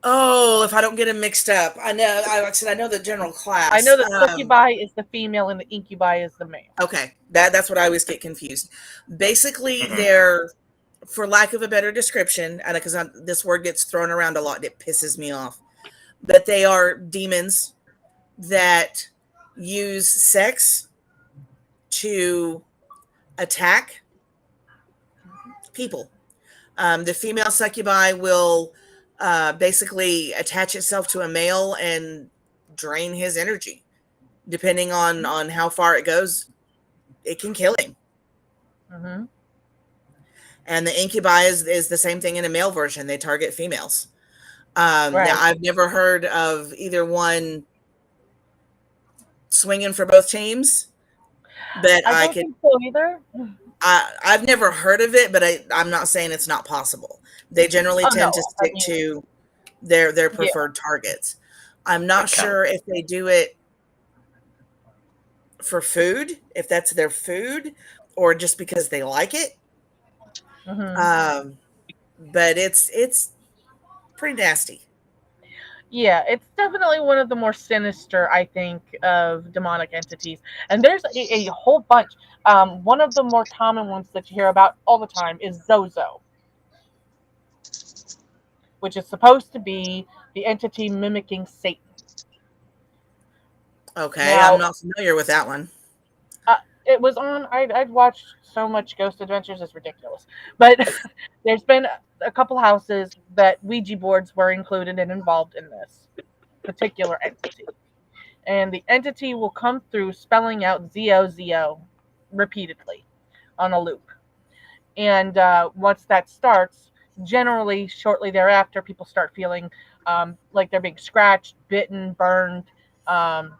Oh, if I don't get them mixed up, I know. Like I said, I know the general I class. know that succubi is the female and the incubi is the male. Okay, that's what I always get confused. Basically, they're, for lack of a better description, and because this word gets thrown around a lot, it pisses me off. But they are demons that use sex to attack people. The female succubi will basically attach itself to a male and drain his energy. Depending on how far it goes, it can kill him. Mm-hmm. And the incubi is the same thing in a male version. They target females. Now, Right. I've never heard of either one swinging for both teams, but I don't think so either. I've never heard of it, but I'm not saying it's not possible. They generally Oh tend to no. I stick mean, to their yeah. preferred targets. I'm not sure if they do it for food, if that's their food, or just because they like it. Hmm. Um, but it's pretty nasty. Yeah, it's definitely one of the more sinister, I think, of demonic entities. And there's a whole bunch. One of the more common ones that you hear about all the time is Zozo, which is supposed to be the entity mimicking Satan. Okay, I'm Now, not familiar with that one. it was on. I'd watched so much Ghost Adventures, it's ridiculous. But there's been a couple houses that Ouija boards were included and involved in this particular entity. And the entity will come through spelling out ZOZO repeatedly on a loop. And once that starts, generally shortly thereafter, people start feeling like they're being scratched, bitten, burned. Um,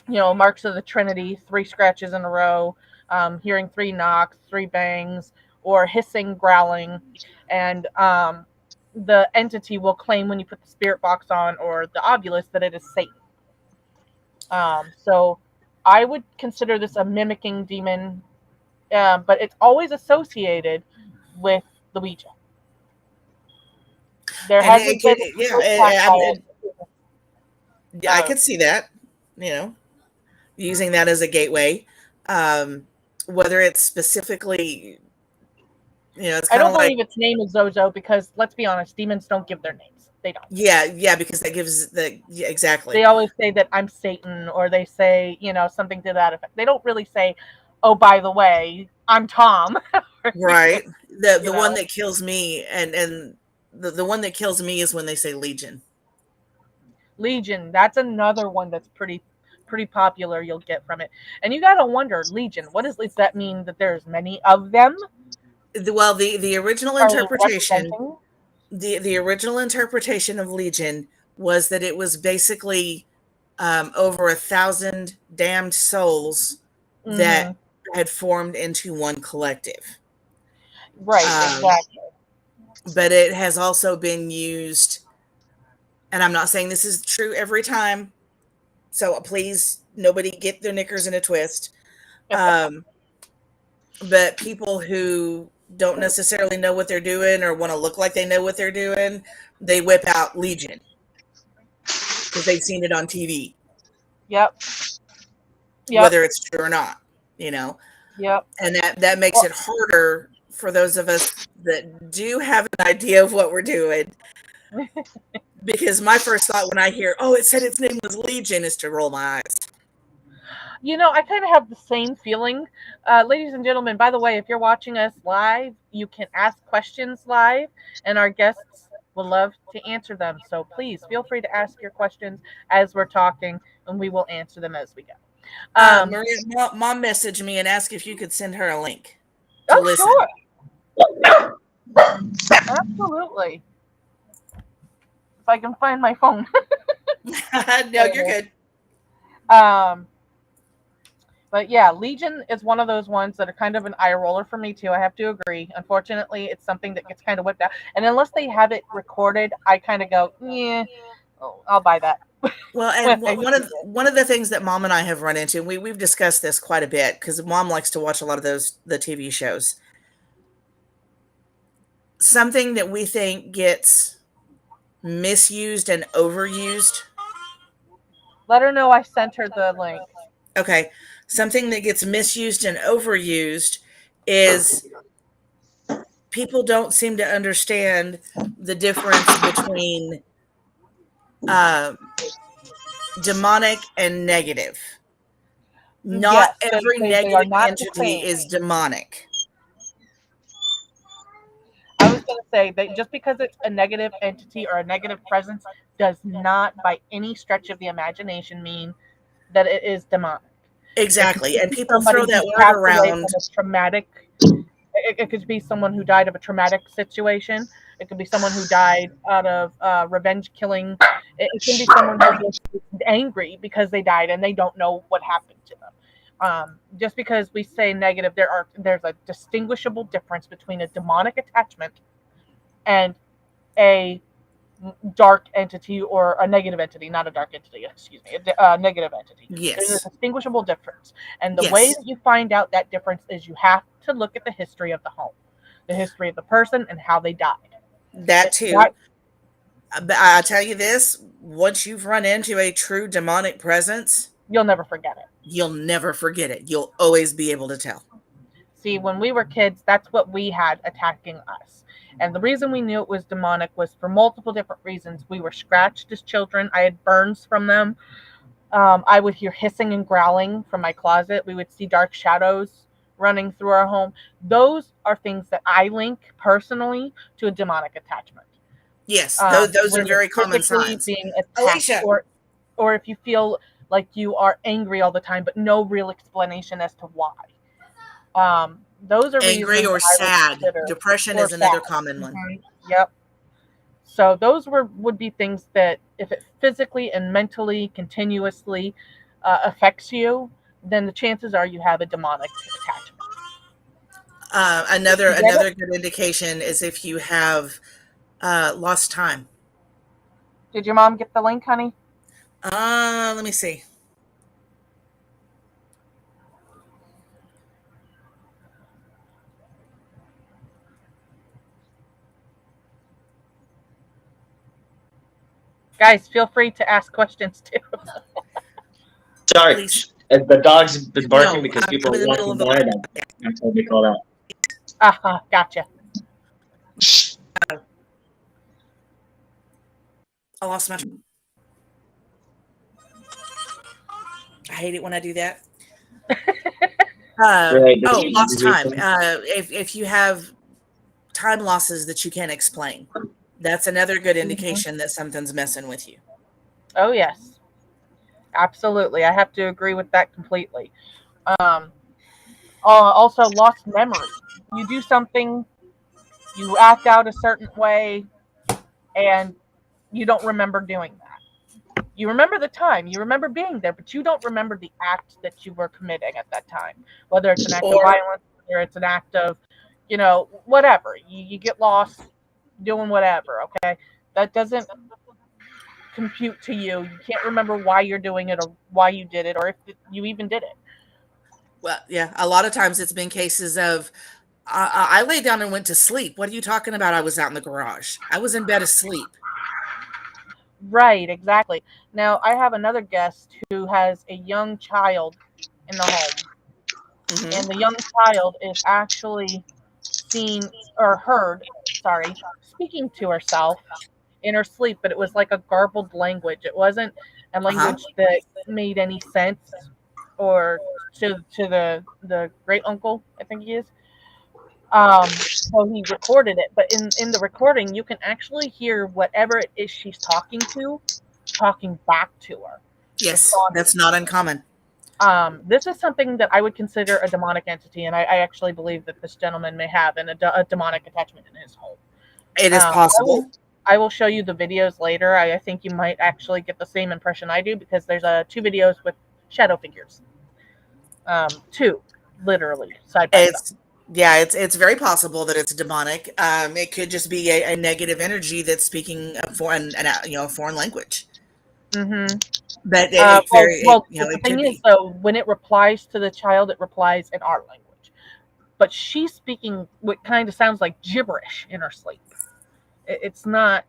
marks of the Trinity, three scratches in a row, hearing three knocks, three bangs, or hissing, growling. And the entity will claim when you put the spirit box on or the obulus that it is Satan. So I would consider this a mimicking demon, but it's always associated with the Ouija. There And hasn't been yeah, a attack by it. I Uh, could see that. You know, using that as a gateway. Um, Whether it's specifically, it's I kind of don't like, believe its name is Zozo because let's be honest, demons don't give their names. They don't. yeah, because that gives yeah, exactly. They always say that I'm Satan, or they say, something to that effect. They don't really say, "Oh, by the way, I'm Tom." Right. The you one know, that kills me, and the one that kills me is when they say Legion. Legion. That's another one that's pretty popular. You'll get from it, and you gotta wonder, Legion. Does that mean that there's many of them? Well, the original Are they interpretation, representing? the original interpretation of Legion was that it was basically over 1,000 damned souls that Mm-hmm. had formed into one collective. Right. Um, Exactly. but it has also been used, and I'm not saying this is true every time, so please nobody get their knickers in a twist. Um, but people who don't necessarily know what they're doing or want to look like they know what they're doing, they whip out Legion because they've seen it on TV, Yep. Yep. whether it's true or not, you know. Yep. And that makes Well, it harder for those of us that do have an idea of what we're doing. Because my first thought when I hear, oh, it said its name was Legion, is to roll my eyes. I kind of have the same feeling. Ladies and gentlemen, by the way, if you're watching us live, you can ask questions live, and our guests will love to answer them. So please feel free to ask your questions as we're talking, and we will answer them as we go. Maria's mom messaged me and asked if you could send her a link to Oh, listen. sure. Absolutely. If I can find my phone. No, you're good. um, But yeah, Legion is one of those ones that are kind of an eye roller for me too. I have to agree. Unfortunately, it's something that gets kind of whipped out, and unless they have it recorded, I kind of go, yeah, I'll buy that. Well, and one of the things that mom and I have run into, and we've discussed this quite a bit because mom likes to watch a lot of the TV shows. Something that we think gets misused and overused. Let her know I sent her the link. Okay, something that gets misused and overused is people don't seem to understand the difference between uh, demonic and negative. Not Yes, every they are negative not the entity same. is demonic. I was going to say that just because it's a negative entity or a negative presence does not, by any stretch of the imagination, mean that it is demonic. It could Exactly. And be people somebody throw who that word passed away around. from a traumatic. It could be someone who died of a traumatic situation. It could be someone who died out of revenge killing. It can be someone who is angry because they died and they don't know what happened to them. Just because we say negative, there's a distinguishable difference between a demonic attachment and a dark entity or a negative entity, not a dark entity, excuse me, a negative entity. There's a Yes. distinguishable difference. And the way Yes. that you find out that difference is you have to look at the history of the home, the history of the person, and how they died. That too. That, But I'll tell you this, once you've run into a true demonic presence, you'll never forget it. you'll never forget it. You'll always be able to tell. See, when we were kids, that's what we had attacking us. And the reason we knew it was demonic was for multiple different reasons. We were scratched as children. I had burns from them. I would hear hissing and growling from my closet. We would see dark shadows running through our home. Those are things that I link personally to a demonic attachment. Yes, those Where are you're very common physically signs. being attacked, Alicia. or if you feel like you are angry all the time, but no real explanation as to why. Those are Angry reasons or I would sad. consider, Depression or is another sad. common one. Yep. So those would be things that if it physically and mentally continuously affects you, then the chances are you have a demonic attachment. Another You get it? another good indication is if you have lost time. Did your mom get the link, honey? Let me see. Guys, feel free to ask questions too. Sorry, Please. the dog's been barking No, because people I'm are in the middle walking of a. by them. That's why they call that. Gotcha. I lost my. I hate it when I do that. Right. Lost time. If you have time losses that you can't explain, that's another good indication that something's messing with you. Oh yes, absolutely. I have to agree with that completely. Um, Also, lost memory. You do something, you act out a certain way, and you don't remember doing that. You remember the time, you remember being there, but you don't remember the act that you were committing at that time. Whether it's an act of Or violence, whether it's an act of, whatever. You get lost doing whatever, okay? That doesn't compute to you. You can't remember why you're doing it or why you did it or if you even did it. well, yeah, a lot of times it's been cases of I laid down and went to sleep. What are you talking about? I was out in the garage. I was in bed asleep. Right, exactly. Now, I have another guest who has a young child in the home, and Hmm. the young child is actually seen or heard, sorry, speaking to herself in her sleep, but it was like a garbled language. It wasn't a Uh huh. language that made any sense. or to the great uncle, I think he is. So he recorded it, but in the recording, you can actually hear whatever it is she's talking to, talking back to her, Yes, responding. that's not uncommon. This is something that I would consider a demonic entity, and I actually believe that this gentleman may have a demonic attachment in his home. It is Um, I will, possible. I will show you the videos later. I think you might actually get the same impression I do because there's two videos with shadow figures, two, literally side by side. It's yeah, it's very possible that it's demonic. It could just be a negative energy that's speaking a foreign, a foreign language. Mm-hmm. But it very, The it thing could is, be. though, when it replies to the child, it replies in our language. But she's speaking what kind of sounds like gibberish in her sleep. It's not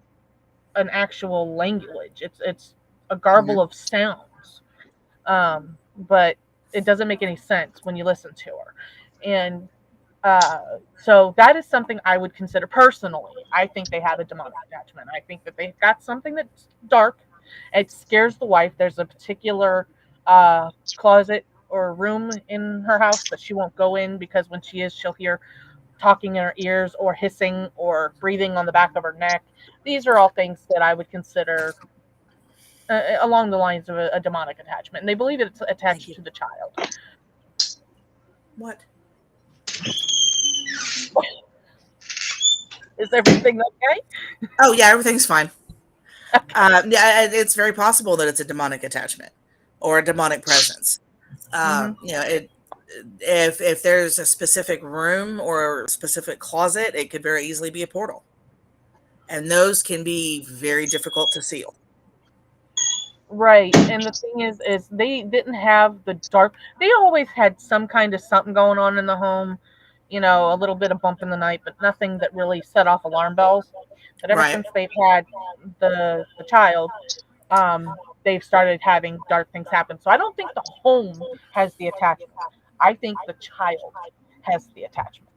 an actual language. It's a Mhm. garble of sounds. But it doesn't make any sense when you listen to her. And so that is something I would consider personally. I think they have a demonic attachment. I think that they've got something that's dark. It scares the wife. There's a particular closet or room in her house that she won't go in because when she is, she'll hear talking in her ears or hissing or breathing on the back of her neck. These are all things that I would consider along the lines of a demonic attachment. And they believe it's Thank attached you. to the child. What? Is everything okay? Oh yeah, everything's fine. Yeah, it's very possible that it's a demonic attachment or a demonic presence. Hmm. It if there's a specific room or a specific closet, it could very easily be a portal, and those can be very difficult to seal. Right. And the thing is they didn't have the dark. They always had some kind of something going on in the home, a little bit of bump in the night, but nothing that really set off alarm bells. But ever Right. since they've had the child, they've started having dark things happen. So I don't think the home has the attachment. I think the child has the attachment.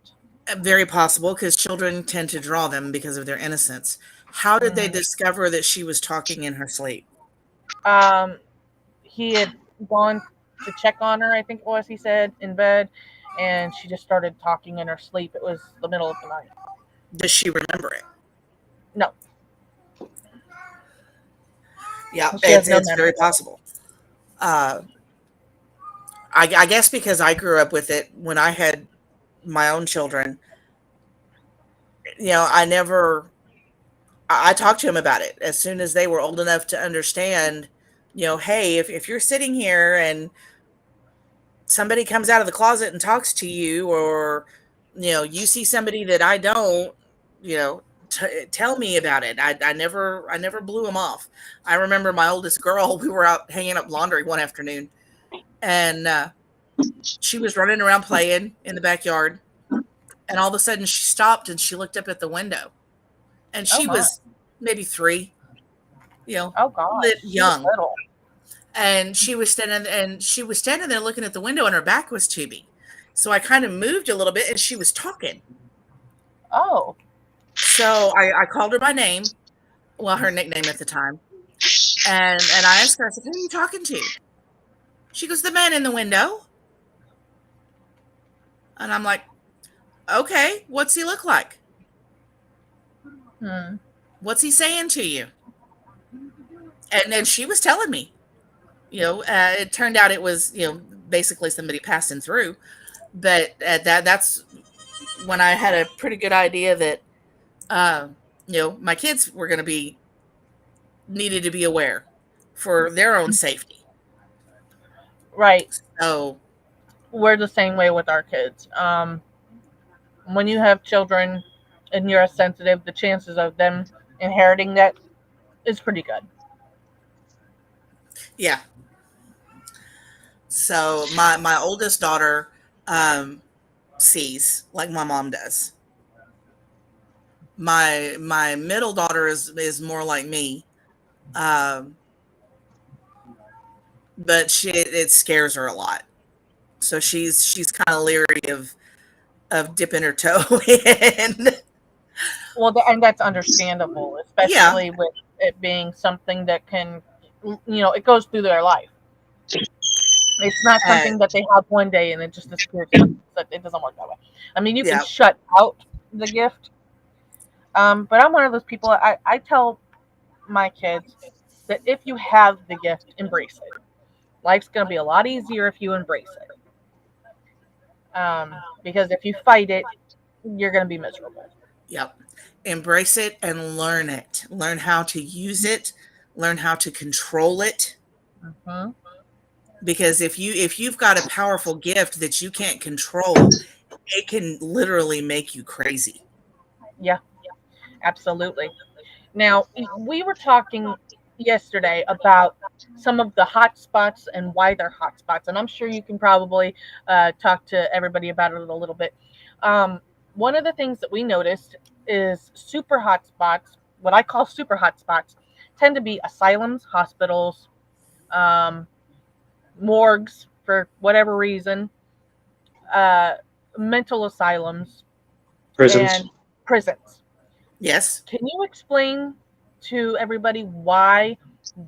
Very possible because children tend to draw them because of their innocence. How did they Mhm. discover that she was talking in her sleep? Um, he had gone to check on her, I think it was, he said, in bed, and she just started talking in her sleep. It was the middle of the night. Does she remember it? No, Yeah, she has no it's very memory of possible. Uh, I guess because I grew up with it when I had my own children, I never I talked to him about it as soon as they were old enough to understand, hey, if you're sitting here and somebody comes out of the closet and talks to you, or you see somebody that I don't, tell me about it. I never blew him off. I remember my oldest girl. We were out hanging up laundry one afternoon, and she was running around playing in the backyard, and all of a sudden she stopped and she looked up at the window, and it. Oh she my. was maybe 3, you know, Oh gosh, she was young, little. and she was standing there looking at the window, and her back was to me. So I kind of moved a little bit, and she was talking. Oh. So I called her by name, well, her nickname at the time, and I asked her. I said, "Who are you talking to?" She goes, "The man in the window." And I'm like, "Okay, what's he look like? Hmm. What's he saying to you?" And then she was telling me. It turned out it was basically somebody passing through, but that's when I had a pretty good idea that uh, my kids were going to be needed to be aware for their own safety. Right. So We're the same way with our kids. When you have children and you're sensitive, the chances of them inheriting that is pretty good. yeah, so my oldest daughter um, sees like my mom does. My middle daughter is more like me, um, but it scares her a lot. So she's kind of leery of dipping her toe in. Well, and that's understandable, Yeah, especially with it being something that can, it goes through their life. It's not Uh, something that they have one day and it just disappears. It doesn't work that way. I mean, you can yeah. shut out the gift, but I'm one of those people. I tell my kids that if you have the gift, embrace it. Life's going to be a lot easier if you embrace it. Because if you fight it, you're going to be miserable. Yep. Embrace it and learn it. Learn how to use it. Learn how to control it. Hmm. Because if you've got a powerful gift that you can't control, it can literally make you crazy. Yeah, absolutely. Now, we were talking yesterday about some of the hot spots and why they're hot spots, and I'm sure you can probably talk to everybody about it a little bit. Um, One of the things that we noticed is super hot spots, what I call super hot spots, tend to be asylums, hospitals, um, morgues for whatever reason, uh, mental asylums, Prisons. and prisons. Yes. Can you explain to everybody why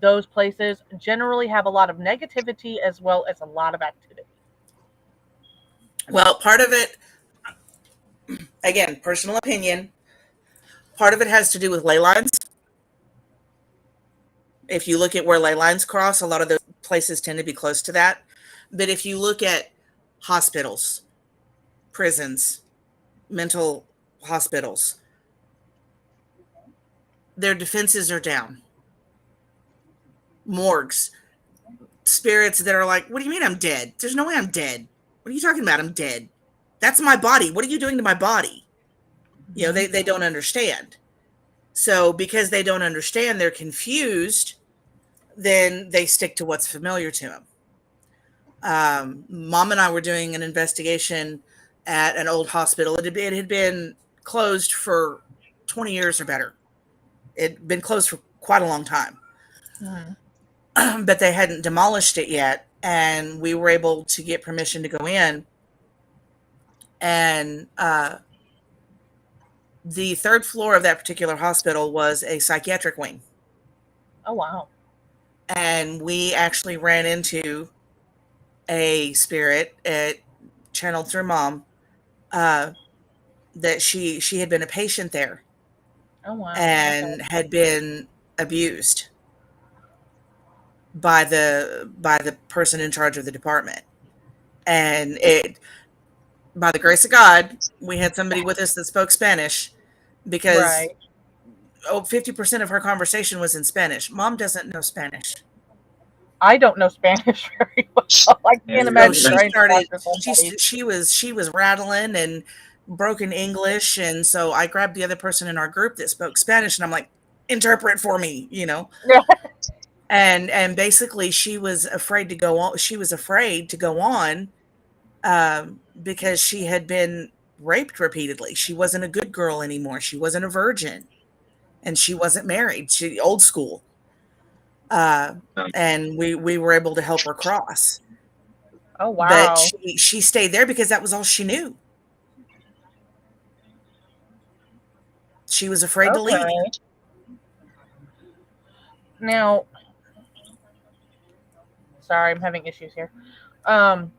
those places generally have a lot of negativity as well as a lot of activity? Well, part of it, again, personal opinion, part of it has to do with ley lines. If you look at where ley lines cross, a lot of those places tend to be close to that. But if you look at hospitals, prisons, mental hospitals, their defenses are down. Morgues, spirits that are like, what do you mean I'm dead? There's no way I'm dead. What are you talking about? I'm dead. That's my body. What are you doing to my body? Hmm. They don't understand. So because they don't understand, they're confused, then they stick to what's familiar to them. Mom and I were doing an investigation at an old hospital. It had been closed for 20 years or better. It had been closed for quite a long time, Hmm. but they hadn't demolished it yet. And we were able to get permission to go in. And the third floor of that particular hospital was a psychiatric wing. Oh, wow. And we actually ran into a spirit channeled through mom, uh, that she had been a patient there Oh, wow. Okay. and had been abused by the person in charge of the department. And it, by the grace of God, we had somebody with us that spoke Spanish, because Right. 50% of her conversation was in Spanish. Mom doesn't know Spanish. I don't know Spanish very well. I can't So imagine she trying to talk started to she somebody. she was rattling and broken English, and so I grabbed the other person in our group that spoke Spanish, and I'm like, interpret for me. And basically she was afraid to go on. She was afraid to go on, because she had been raped repeatedly. She wasn't a good girl anymore. She wasn't a virgin, and she wasn't married. She old school. Uh, and we were able to help her cross. Oh, But wow. she stayed there because that was all she knew. She was afraid to leave. Okay. Now, sorry, I'm having issues here. Um,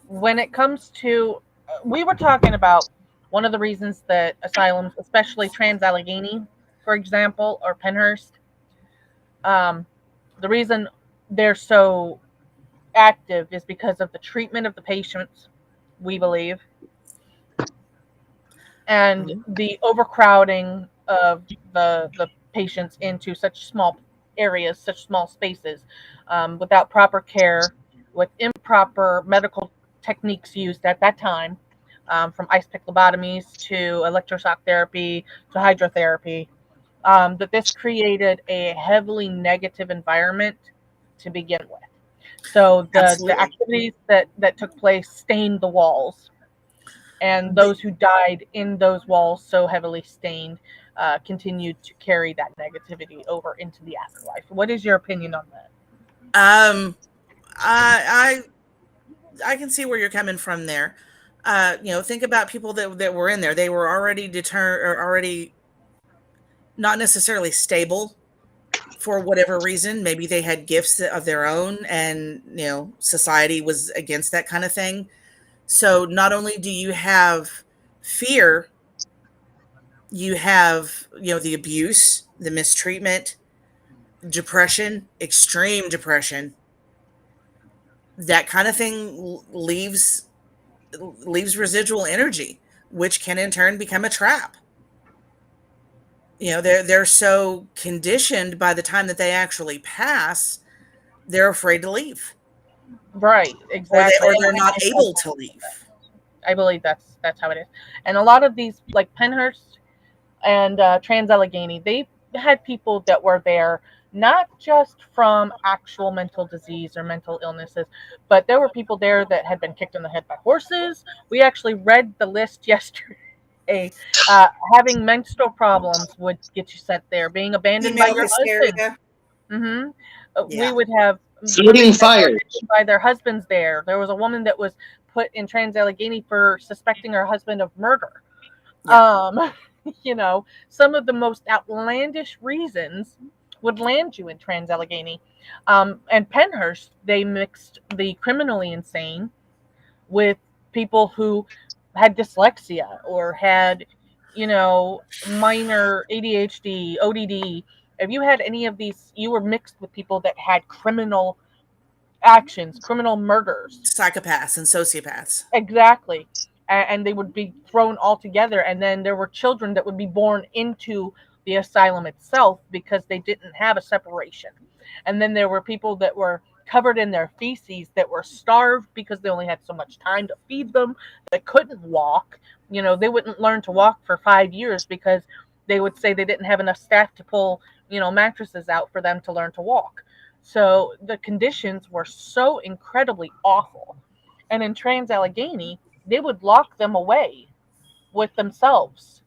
when it comes to, we were talking about one of the reasons that asylums, especially Trans Allegheny, for example, or Penhurst, um, the reason they're so active is because of the treatment of the patients, we believe, and Mhm. the overcrowding of the patients into such small areas, such small spaces, without proper care, with improper medical techniques used at that time, from ice pick lobotomies to electroshock therapy to hydrotherapy. That this created a heavily negative environment to begin with. So the Absolutely. activities that took place stained the walls, and The- those who died in those walls so heavily stained continued to carry that negativity over into the afterlife. What is your opinion on that? um, I can see where you're coming from there. Think about people that were in there. They were already deterred, or already not necessarily stable, for whatever reason. Maybe they had gifts of their own, and society was against that kind of thing. So not only do you have fear, you have the abuse, the mistreatment, depression, extreme depression. That kind of thing leaves residual energy, which can in turn become a trap. They're so conditioned by the time that they actually pass, they're afraid to leave, Right, or they exactly. or they're not able to leave. I believe that's how it is. And a lot of these, like Penhurst and Trans-Allegheny, they had people that were there not just from actual mental disease or mental illnesses, but there were people there that had been kicked in the head by horses. We actually read the list yesterday. Having menstrual problems would get you sent there. Being abandoned by Female your husband. hysteria. hmm We Yeah. would have Floating women that were fires. abandoned by their husbands there. There was a woman that was put in Trans-Allegheny for suspecting her husband of murder. Yeah. Um, some of the most outlandish reasons would land you in Trans-Allegheny. And Penhurst, they mixed the criminally insane with people who had dyslexia or had, minor ADHD, ODD. If you had any of these, you were mixed with people that had criminal actions, criminal murders. Psychopaths and sociopaths. Exactly. And they would be thrown all together. And then there were children that would be born into the asylum itself because they didn't have a separation. And then there were people that were covered in their feces that were starved because they only had so much time to feed them, that couldn't walk. They wouldn't learn to walk for 5 years because they would say they didn't have enough staff to pull, mattresses out for them to learn to walk. So the conditions were so incredibly awful. And in Trans-Allegheny, they would lock them away with themselves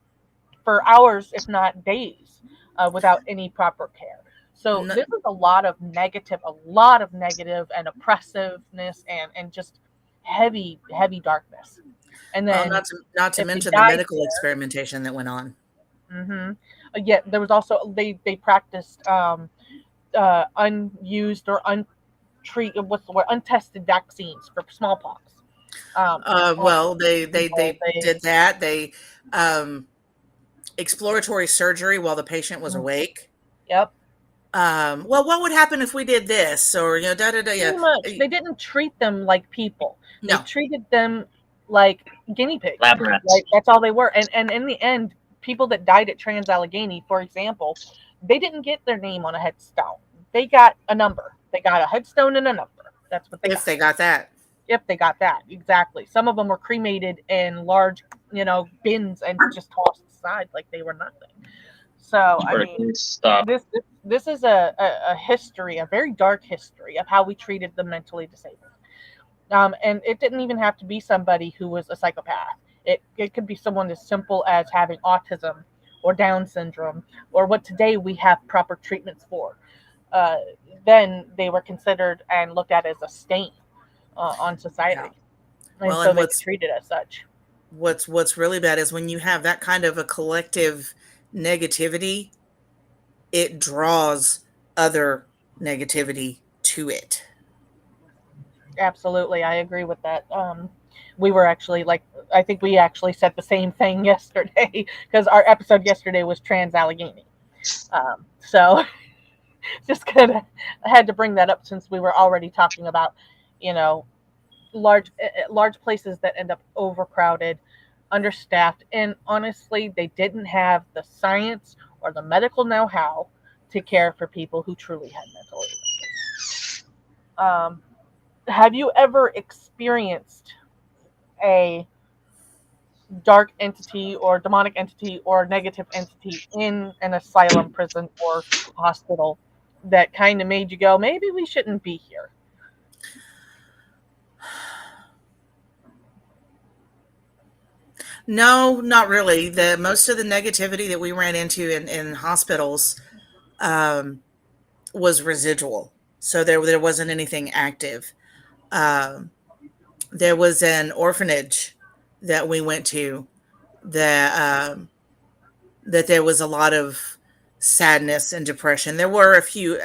for hours, if not days, without any proper care. So No, this is a lot of negative and oppressiveness and just heavy, heavy darkness. And well, then not to if they mention the died medical experimentation that went on. there, yet there was also they practiced unused or untreated, what's the word, untested vaccines for smallpox. On Well, they people. They did that. They exploratory surgery while the patient was awake. Yep. Well, what would happen if we did this, or da da da? Yeah. Pretty much. They didn't treat them like people. They No. treated them like guinea pigs. Lab rats. Like that's all they were. And in the end, people that died at Trans-Allegheny, for example, they didn't get their name on a headstone. They got a number. They got a headstone and a number. That's what they If got. they got that. If they got that, exactly. Some of them were cremated in large, bins and just tossed aside like they were nothing. So I mean, Stop. this is a history, a very dark history of how we treated the mentally disabled. And it didn't even have to be somebody who was a psychopath. It could be someone as simple as having autism or Down syndrome or what today we have proper treatments for. Uh, then they were considered and looked at as a stain on society, and Well, so and they were treated as such. what's really bad is when you have that kind of a collective negativity, it draws other negativity to it. Absolutely, I agree with that. We were actually I think we actually said the same thing yesterday because our episode yesterday was Trans-Allegheny. So just kind of had to bring that up since we were already talking about, you know, large places that end up overcrowded, understaffed, and honestly, they didn't have the science or the medical know-how to care for people who truly had mental illnesses. Have you ever experienced a dark entity or demonic entity or negative entity in an asylum, prison, or hospital that kind of made you go, maybe we shouldn't be here? No, not really. The most of the negativity that we ran into in hospitals um, was residual, so there wasn't anything active. Um, there was an orphanage that we went to that that there was a lot of sadness and depression. There were a few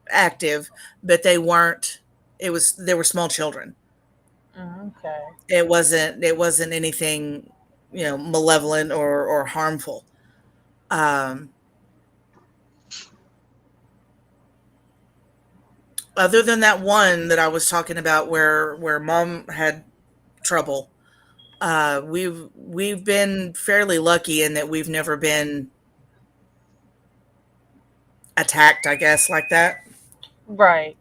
active, but they weren't. They were small children. Okay. It wasn't anything, malevolent or harmful. Um, Other than that one that I was talking about, where mom had trouble, we've been fairly lucky in that we've never been attacked, I guess, like that. Right.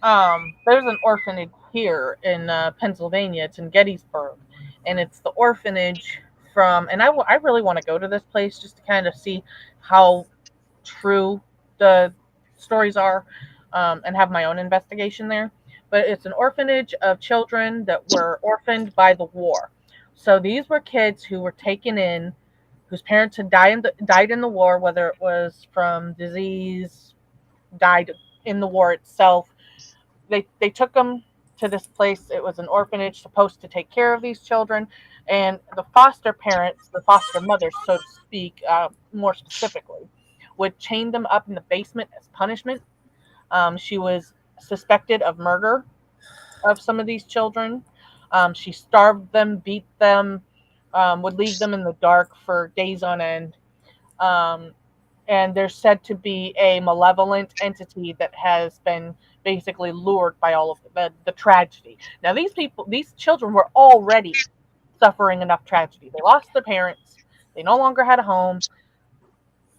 There's an orphanage here in Pennsylvania. It's in Gettysburg, and it's the orphanage from. And I really want to go to this place just to kind of see how true the stories are, and have my own investigation there. But it's an orphanage of children that were orphaned by the war. So these were kids who were taken in, whose parents had died in the war, whether it was from disease, died in the war itself. They took them to this place. It was an orphanage supposed to take care of these children, and the foster parents, the foster mothers, so to speak, more specifically, would chain them up in the basement as punishment. She was suspected of murder of some of these children. She starved them, beat them, would leave them in the dark for days on end. Um, and there's said to be a malevolent entity that has been basically lured by all of the tragedy. Now, these children were already suffering enough tragedy. They lost their parents, they no longer had a home,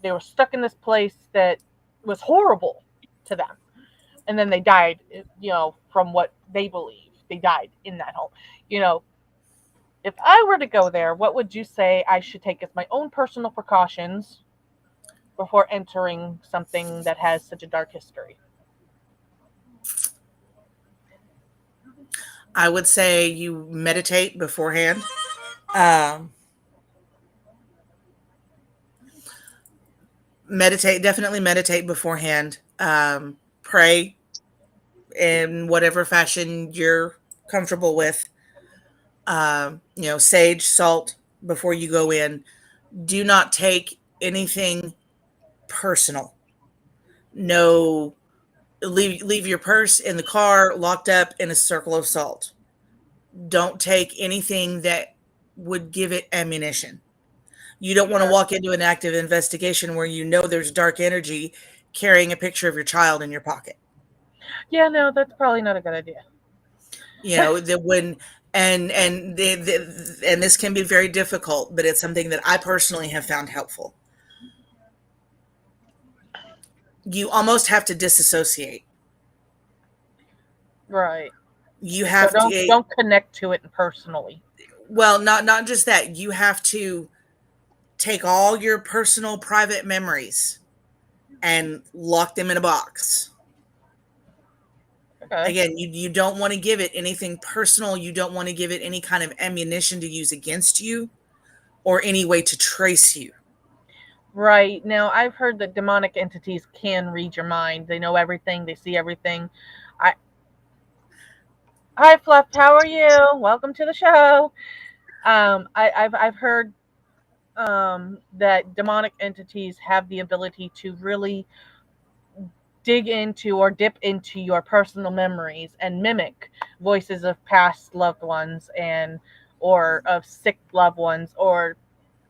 they were stuck in this place that was horrible to them. And then they died, from what they believe. They died in that home. You know, if I were to go there, what would you say I should take as my own personal precautions before entering something that has such a dark history? I would say you meditate beforehand. Um, Definitely meditate beforehand. Pray in whatever fashion you're comfortable with. Sage, salt before you go in. Do not take anything personal. No, leave your purse in the car, locked up in a circle of salt. Don't take anything that would give it ammunition. You don't want to Sure. walk into an active investigation where you know there's dark energy carrying a picture of your child in your pocket. Yeah, no, that's probably not a good idea. That when and this can be very difficult, but it's something that I personally have found helpful. You almost have to disassociate. Right. You So have to don't connect to it personally. well, not just that. You have to take all your personal private memories and lock them in a box. Okay. Again, you don't want to give it anything personal. You don't want to give it any kind of ammunition to use against you or any way to trace you. Right. Now, I've heard that demonic entities can read your mind. They know everything. They see everything. I Hi, Fluff. How are you? Welcome to the show. I've heard that demonic entities have the ability to really dig into or dip into your personal memories and mimic voices of past loved ones, and or of sick loved ones, or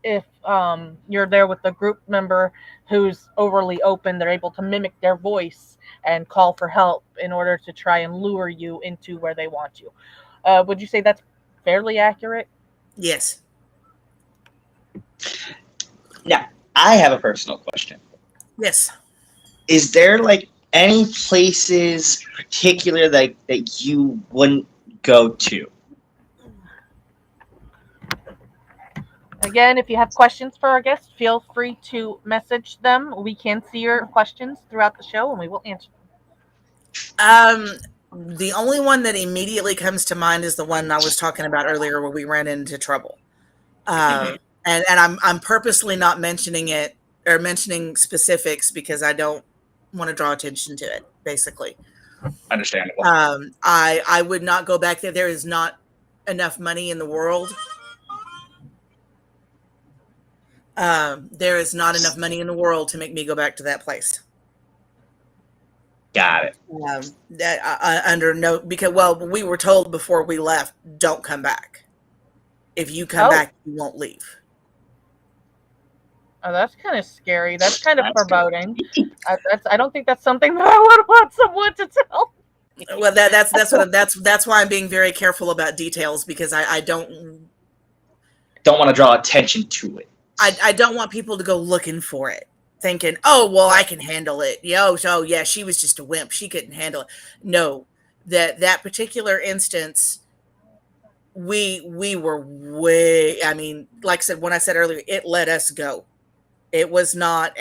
if you're there with a group member who's overly open, they're able to mimic their voice and call for help in order to try and lure you into where they want you. Would you say that's fairly accurate? Yes. Now, I have a personal question. Yes. Is there like any places particular that you wouldn't go to? Again, if you have questions for our guests, feel free to message them. We can see your questions throughout the show and we will answer them. The only one that immediately comes to mind is the one I was talking about earlier where we ran into trouble. And I'm purposely not mentioning it or mentioning specifics because I don't want to draw attention to it, basically. Understandable. I would not go back there. There is not enough money in the world There is not enough money in the world to make me go back to that place. Got it. That under no, because we were told before we left, don't come back. If you come back, you won't leave. Oh, that's kind of scary. That's kind of foreboding. I don't think that's something that I would want someone to tell. Well, that's why I'm being very careful about details, because I don't want to draw attention to it. I don't want people to go looking for it, thinking, oh, well, I can handle it. So yeah, she was just a wimp. She couldn't handle it. No, that particular instance, we were way. I mean, like I said, when I said earlier, it let us go. It was not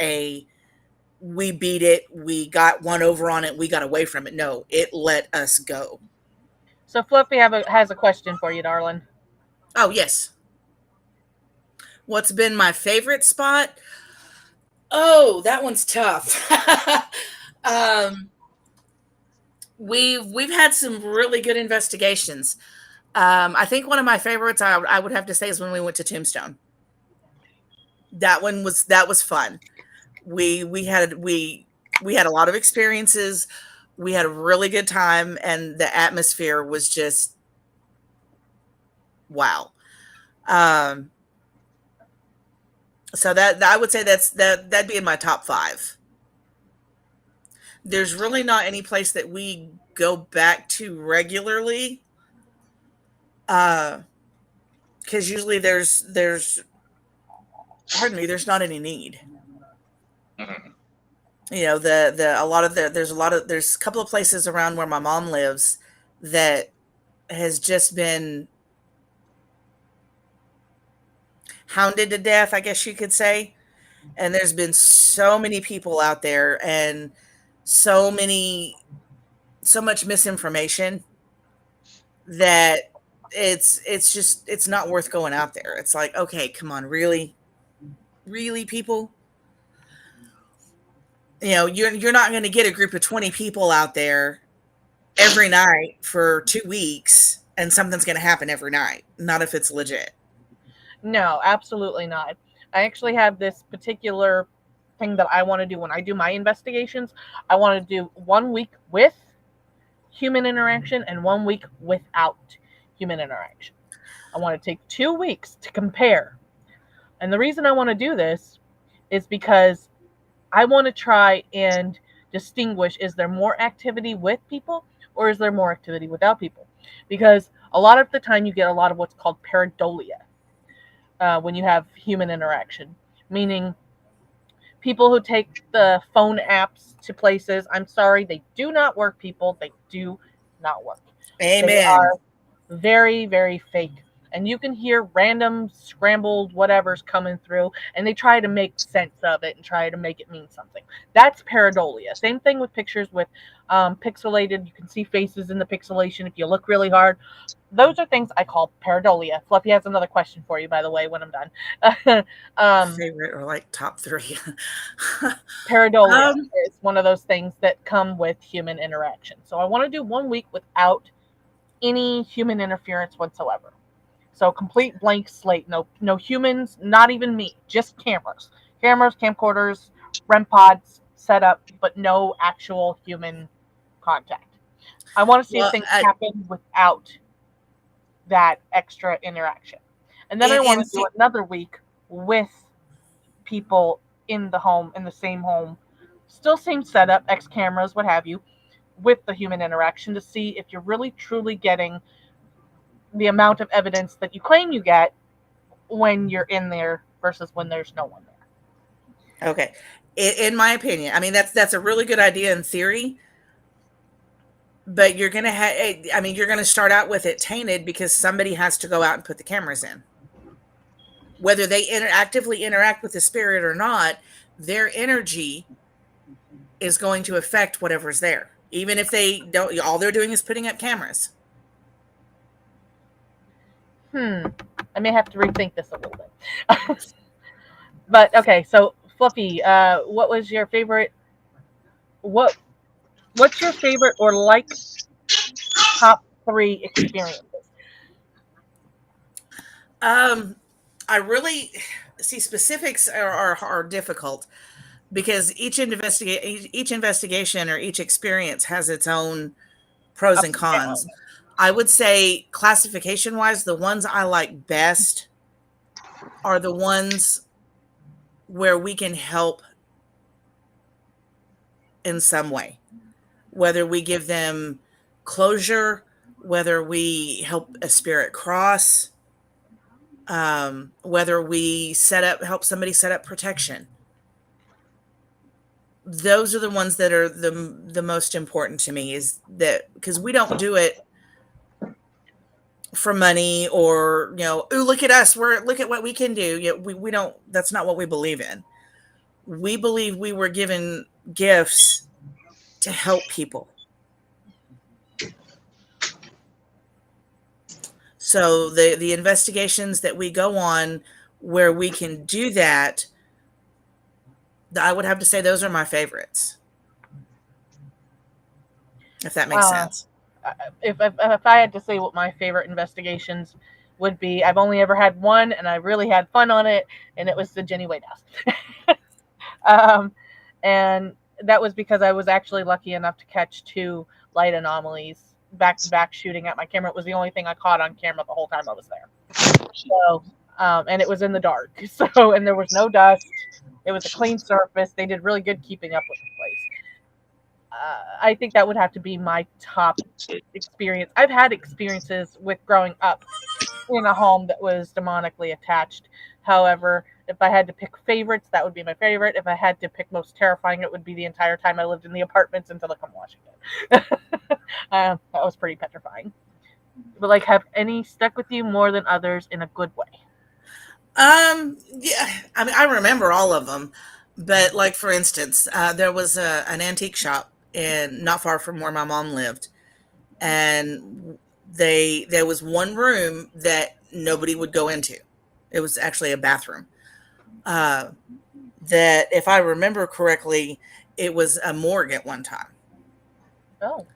we beat it, we got one over on it, we got away from it. No, it let us go. So Fluffy has a question for you, darling. Oh, yes. What's been my favorite spot? Oh, that one's tough. We've had some really good investigations. I think one of my favorites I would have to say is when we went to Tombstone. That was fun. We had a lot of experiences. We had a really good time, and the atmosphere was just wow. So that I would say that'd be in my top 5. There's really not any place that we go back to regularly, because usually there's not any need. Mm-hmm. You know, there's a couple of places around where my mom lives that has just been hounded to death, I guess you could say. And there's been so many people out there, and so much misinformation, that it's not worth going out there. It's like, okay, come on, really people, you're not going to get a group of 20 people out there every night for 2 weeks, and something's going to happen every night. Not if it's legit. No, absolutely not. I actually have this particular thing that I want to do when I do my investigations. I want to do 1 week with human interaction and 1 week without human interaction. I want to take 2 weeks to compare. And the reason I want to do this is because I want to try and distinguish, is there more activity with people or is there more activity without people? Because a lot of the time you get a lot of what's called pareidolia when you have human interaction, meaning people who take the phone apps to places. I'm sorry, they do not work, people. They do not work. Amen. They are very, very fake. And you can hear random scrambled whatever's coming through, and they try to make sense of it and try to make it mean something. That's pareidolia. Same thing with pictures with pixelated. You can see faces in the pixelation if you look really hard. Those are things I call pareidolia. Fluffy has another question for you, by the way, when I'm done. Favorite or like top 3? Pareidolia is one of those things that come with human interaction. So I want to do 1 week without any human interference whatsoever. So complete blank slate, no humans, not even me, just cameras, camcorders, REM pods set up, but no actual human contact. I want to see if things happen without that extra interaction. And then I want to do another week with people in the home, in the same home, still same setup, X cameras, what have you, with the human interaction to see if you're really truly getting the amount of evidence that you claim you get when you're in there versus when there's no one there. Okay. In my opinion, I mean, that's a really good idea in theory, but you're going to you're going to start out with it tainted because somebody has to go out and put the cameras in. Whether they actively interact with the spirit or not, their energy is going to affect whatever's there. Even if they don't, all they're doing is putting up cameras. I may have to rethink this a little bit. But okay, so Fluffy, what was your favorite? What's your favorite or like top 3 experiences? I really see specifics are difficult because each investigation or each experience has its own pros and Ups and cons. downs. I would say classification wise, the ones I like best are the ones where we can help in some way, whether we give them closure, whether we help a spirit cross, whether we help somebody set up protection. Those are the ones that are the most important to me, is that because we don't do it for money or, ooh, look at us, look at what we can do. We don't, that's not what we believe in. We believe we were given gifts to help people. So the investigations that we go on where we can do that, I would have to say those are my favorites. If that makes sense. If I had to say what my favorite investigations would be, I've only ever had one, and I really had fun on it, and it was the Jenny Way Dust. And that was because I was actually lucky enough to catch 2 light anomalies back to back shooting at my camera. It was the only thing I caught on camera the whole time I was there. So, and it was in the dark. So, and there was no dust. It was a clean surface. They did really good keeping up with the place. I think that would have to be my top experience. I've had experiences with growing up in a home that was demonically attached. However, if I had to pick favorites, that would be my favorite. If I had to pick most terrifying, it would be the entire time I lived in the apartments in Tacoma, Washington. That was pretty petrifying. But like, have any stuck with you more than others in a good way? Yeah, I mean, I remember all of them, but like for instance, there was an antique shop not far from where my mom lived, and there was one room that nobody would go into. It was actually a bathroom. That, if I remember correctly, it was a morgue at one time. Oh,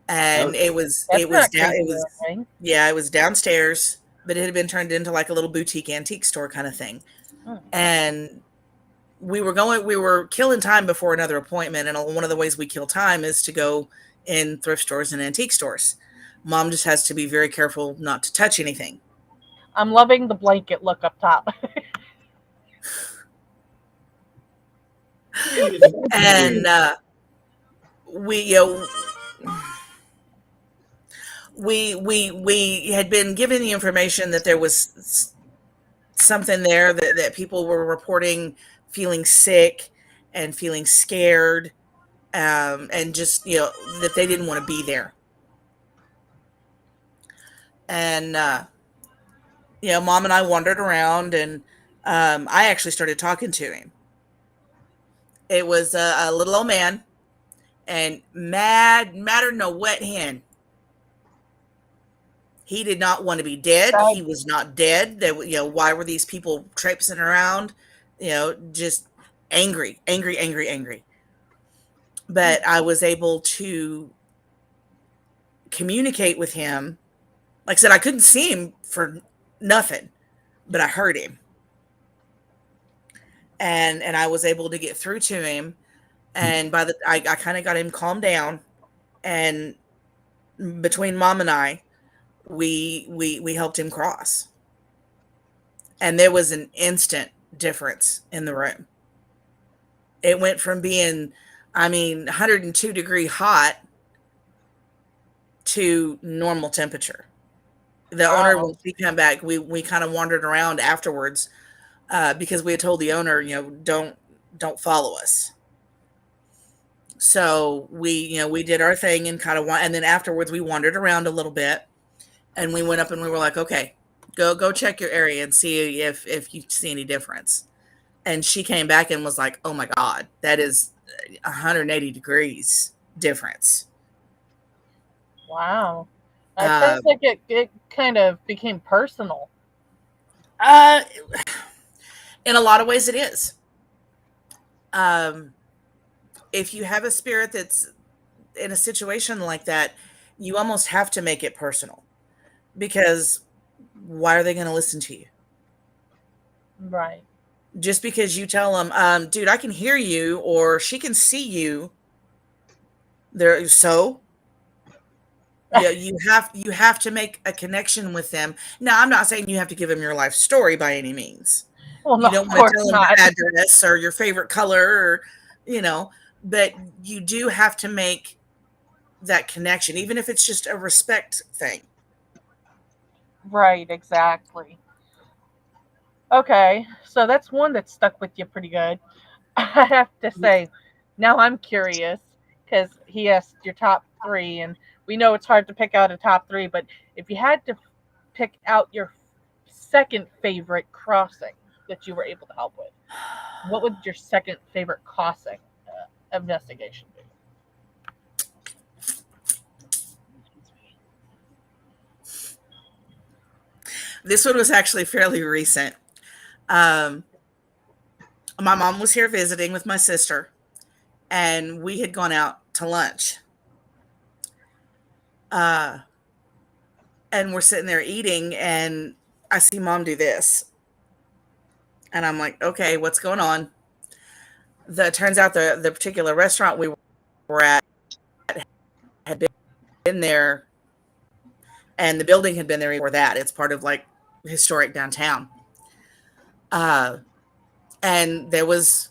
And Okay. that's it was not down creepy it or was anything. yeah, it was downstairs, but it had been turned into like a little boutique antique store kind of thing. Hmm. And we were killing time before another appointment, and one of the ways we kill time is to go in thrift stores and antique stores. Mom just has to be very careful not to touch anything. I'm loving the blanket look up top. And we you know we had been given the information that there was something there, that people were reporting feeling sick and feeling scared, and just that they didn't want to be there. And Mom and I wandered around, and I actually started talking to him. It was a little old man, and madder than a wet hen. He did not want to be dead. Right. He was not dead. Why were these people traipsing around? Just angry, angry, angry, angry. But I was able to communicate with him. Like I said, I couldn't see him for nothing, but I heard him. And I was able to get through to him. And I kind of got him calmed down. And between Mom and I, we helped him cross. And there was an instant difference in the room. It went from being, 102-degree hot to normal temperature. The owner, Wow. when she came back, we kind of wandered around afterwards, because we had told the owner, don't follow us. So we did our thing and and then afterwards we wandered around a little bit, and we went up and we were like, okay, go check your area and see if you see any difference. And she came back and was like, oh my God, that is 180 degrees difference. Wow. It sounds like it kind of became personal. Uh, in a lot of ways it is. If you have a spirit that's in a situation like that, you almost have to make it personal, because why are they going to listen to you? Right. Just because you tell them, dude, I can hear you, or she can see you, there. So yeah, you have to make a connection with them. Now, I'm not saying you have to give them your life story by any means. Well, no, You don't of want to course tell them not. your address or your favorite color, or you know, but you do have to make that connection, even if it's just a respect thing. Right, exactly. Okay, so that's one that stuck with you pretty good. I have to say, now I'm curious because he asked your top three, and we know it's hard to pick out a top three, but if you had to pick out your second favorite crossing that you were able to help with, what would your second favorite crossing investigation be? This one was actually fairly recent. Um, my mom was here visiting with my sister, and we had gone out to lunch. Uh, and we're sitting there eating, and I see mom do this, and I'm like, okay, what's going on? The turns out the particular restaurant we were at had been there, and the building had been there before that. It's part of like historic downtown. Uh, and there was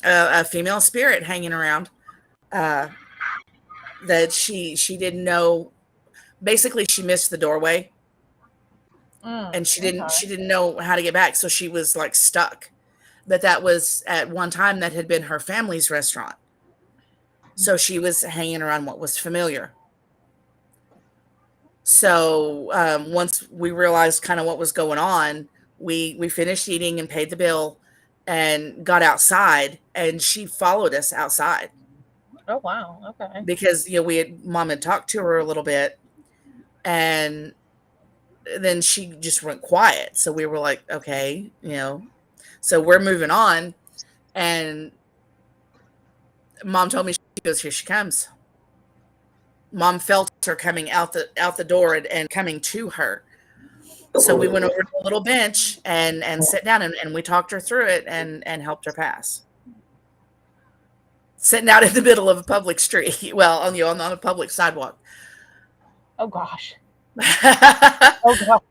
a female spirit hanging around, uh, that she didn't know. Basically, she missed the doorway, and she Okay. didn't know how to get back, so she was like stuck. But that was at one time that had been her family's restaurant, so she was hanging around what was familiar. So once we realized kind of what was going on, we finished eating and paid the bill and got outside, and she followed us outside Oh wow. Okay. because we had mom had talked to her a little bit, and then she just went quiet. So we were like, okay, so we're moving on, and mom told me, she goes, here she comes. Mom felt her coming out the door and coming to her. So we went over to a little bench and sat down, and we talked her through it and helped her pass. Sitting out in the middle of a public street, well, on a public sidewalk. Oh gosh. Oh gosh.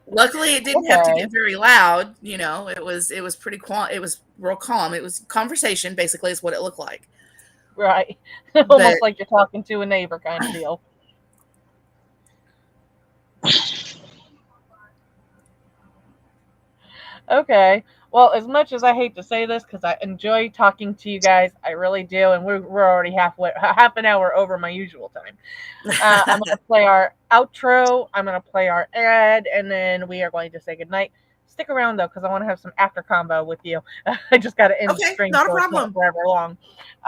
Luckily, it didn't have to Okay. get very loud. It was pretty it was real calm. It was conversation, basically, is what it looked like. Right. But Almost like you're talking to a neighbor kind of deal. Okay. Well, as much as I hate to say this, because I enjoy talking to you guys, I really do, and we're already half an hour over my usual time. I'm gonna play our outro. I'm gonna play our ad, and then we are going to say goodnight. Stick around though, because I want to have some after combo with you. I just got to end the okay, stream not a so it's not problem. forever long.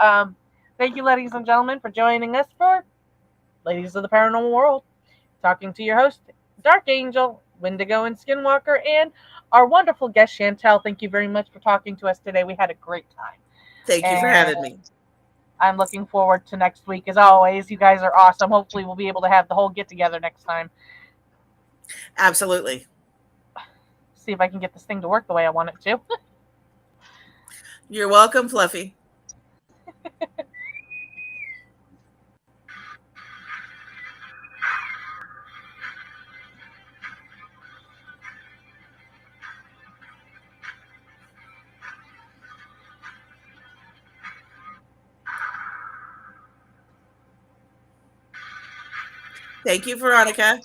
Um, Thank you, ladies and gentlemen, for joining us for Ladies of the Paranormal World. Talking to your host, Dark Angel, Wendigo, and Skinwalker, and our wonderful guest, Shantel. Thank you very much for talking to us today. We had a great time. Thank you for And having me. I'm looking forward to next week. As always, you guys are awesome. Hopefully, we'll be able to have the whole get together next time. Absolutely. See if I can get this thing to work the way I want it to. You're welcome, Fluffy. Thank you, Veronica.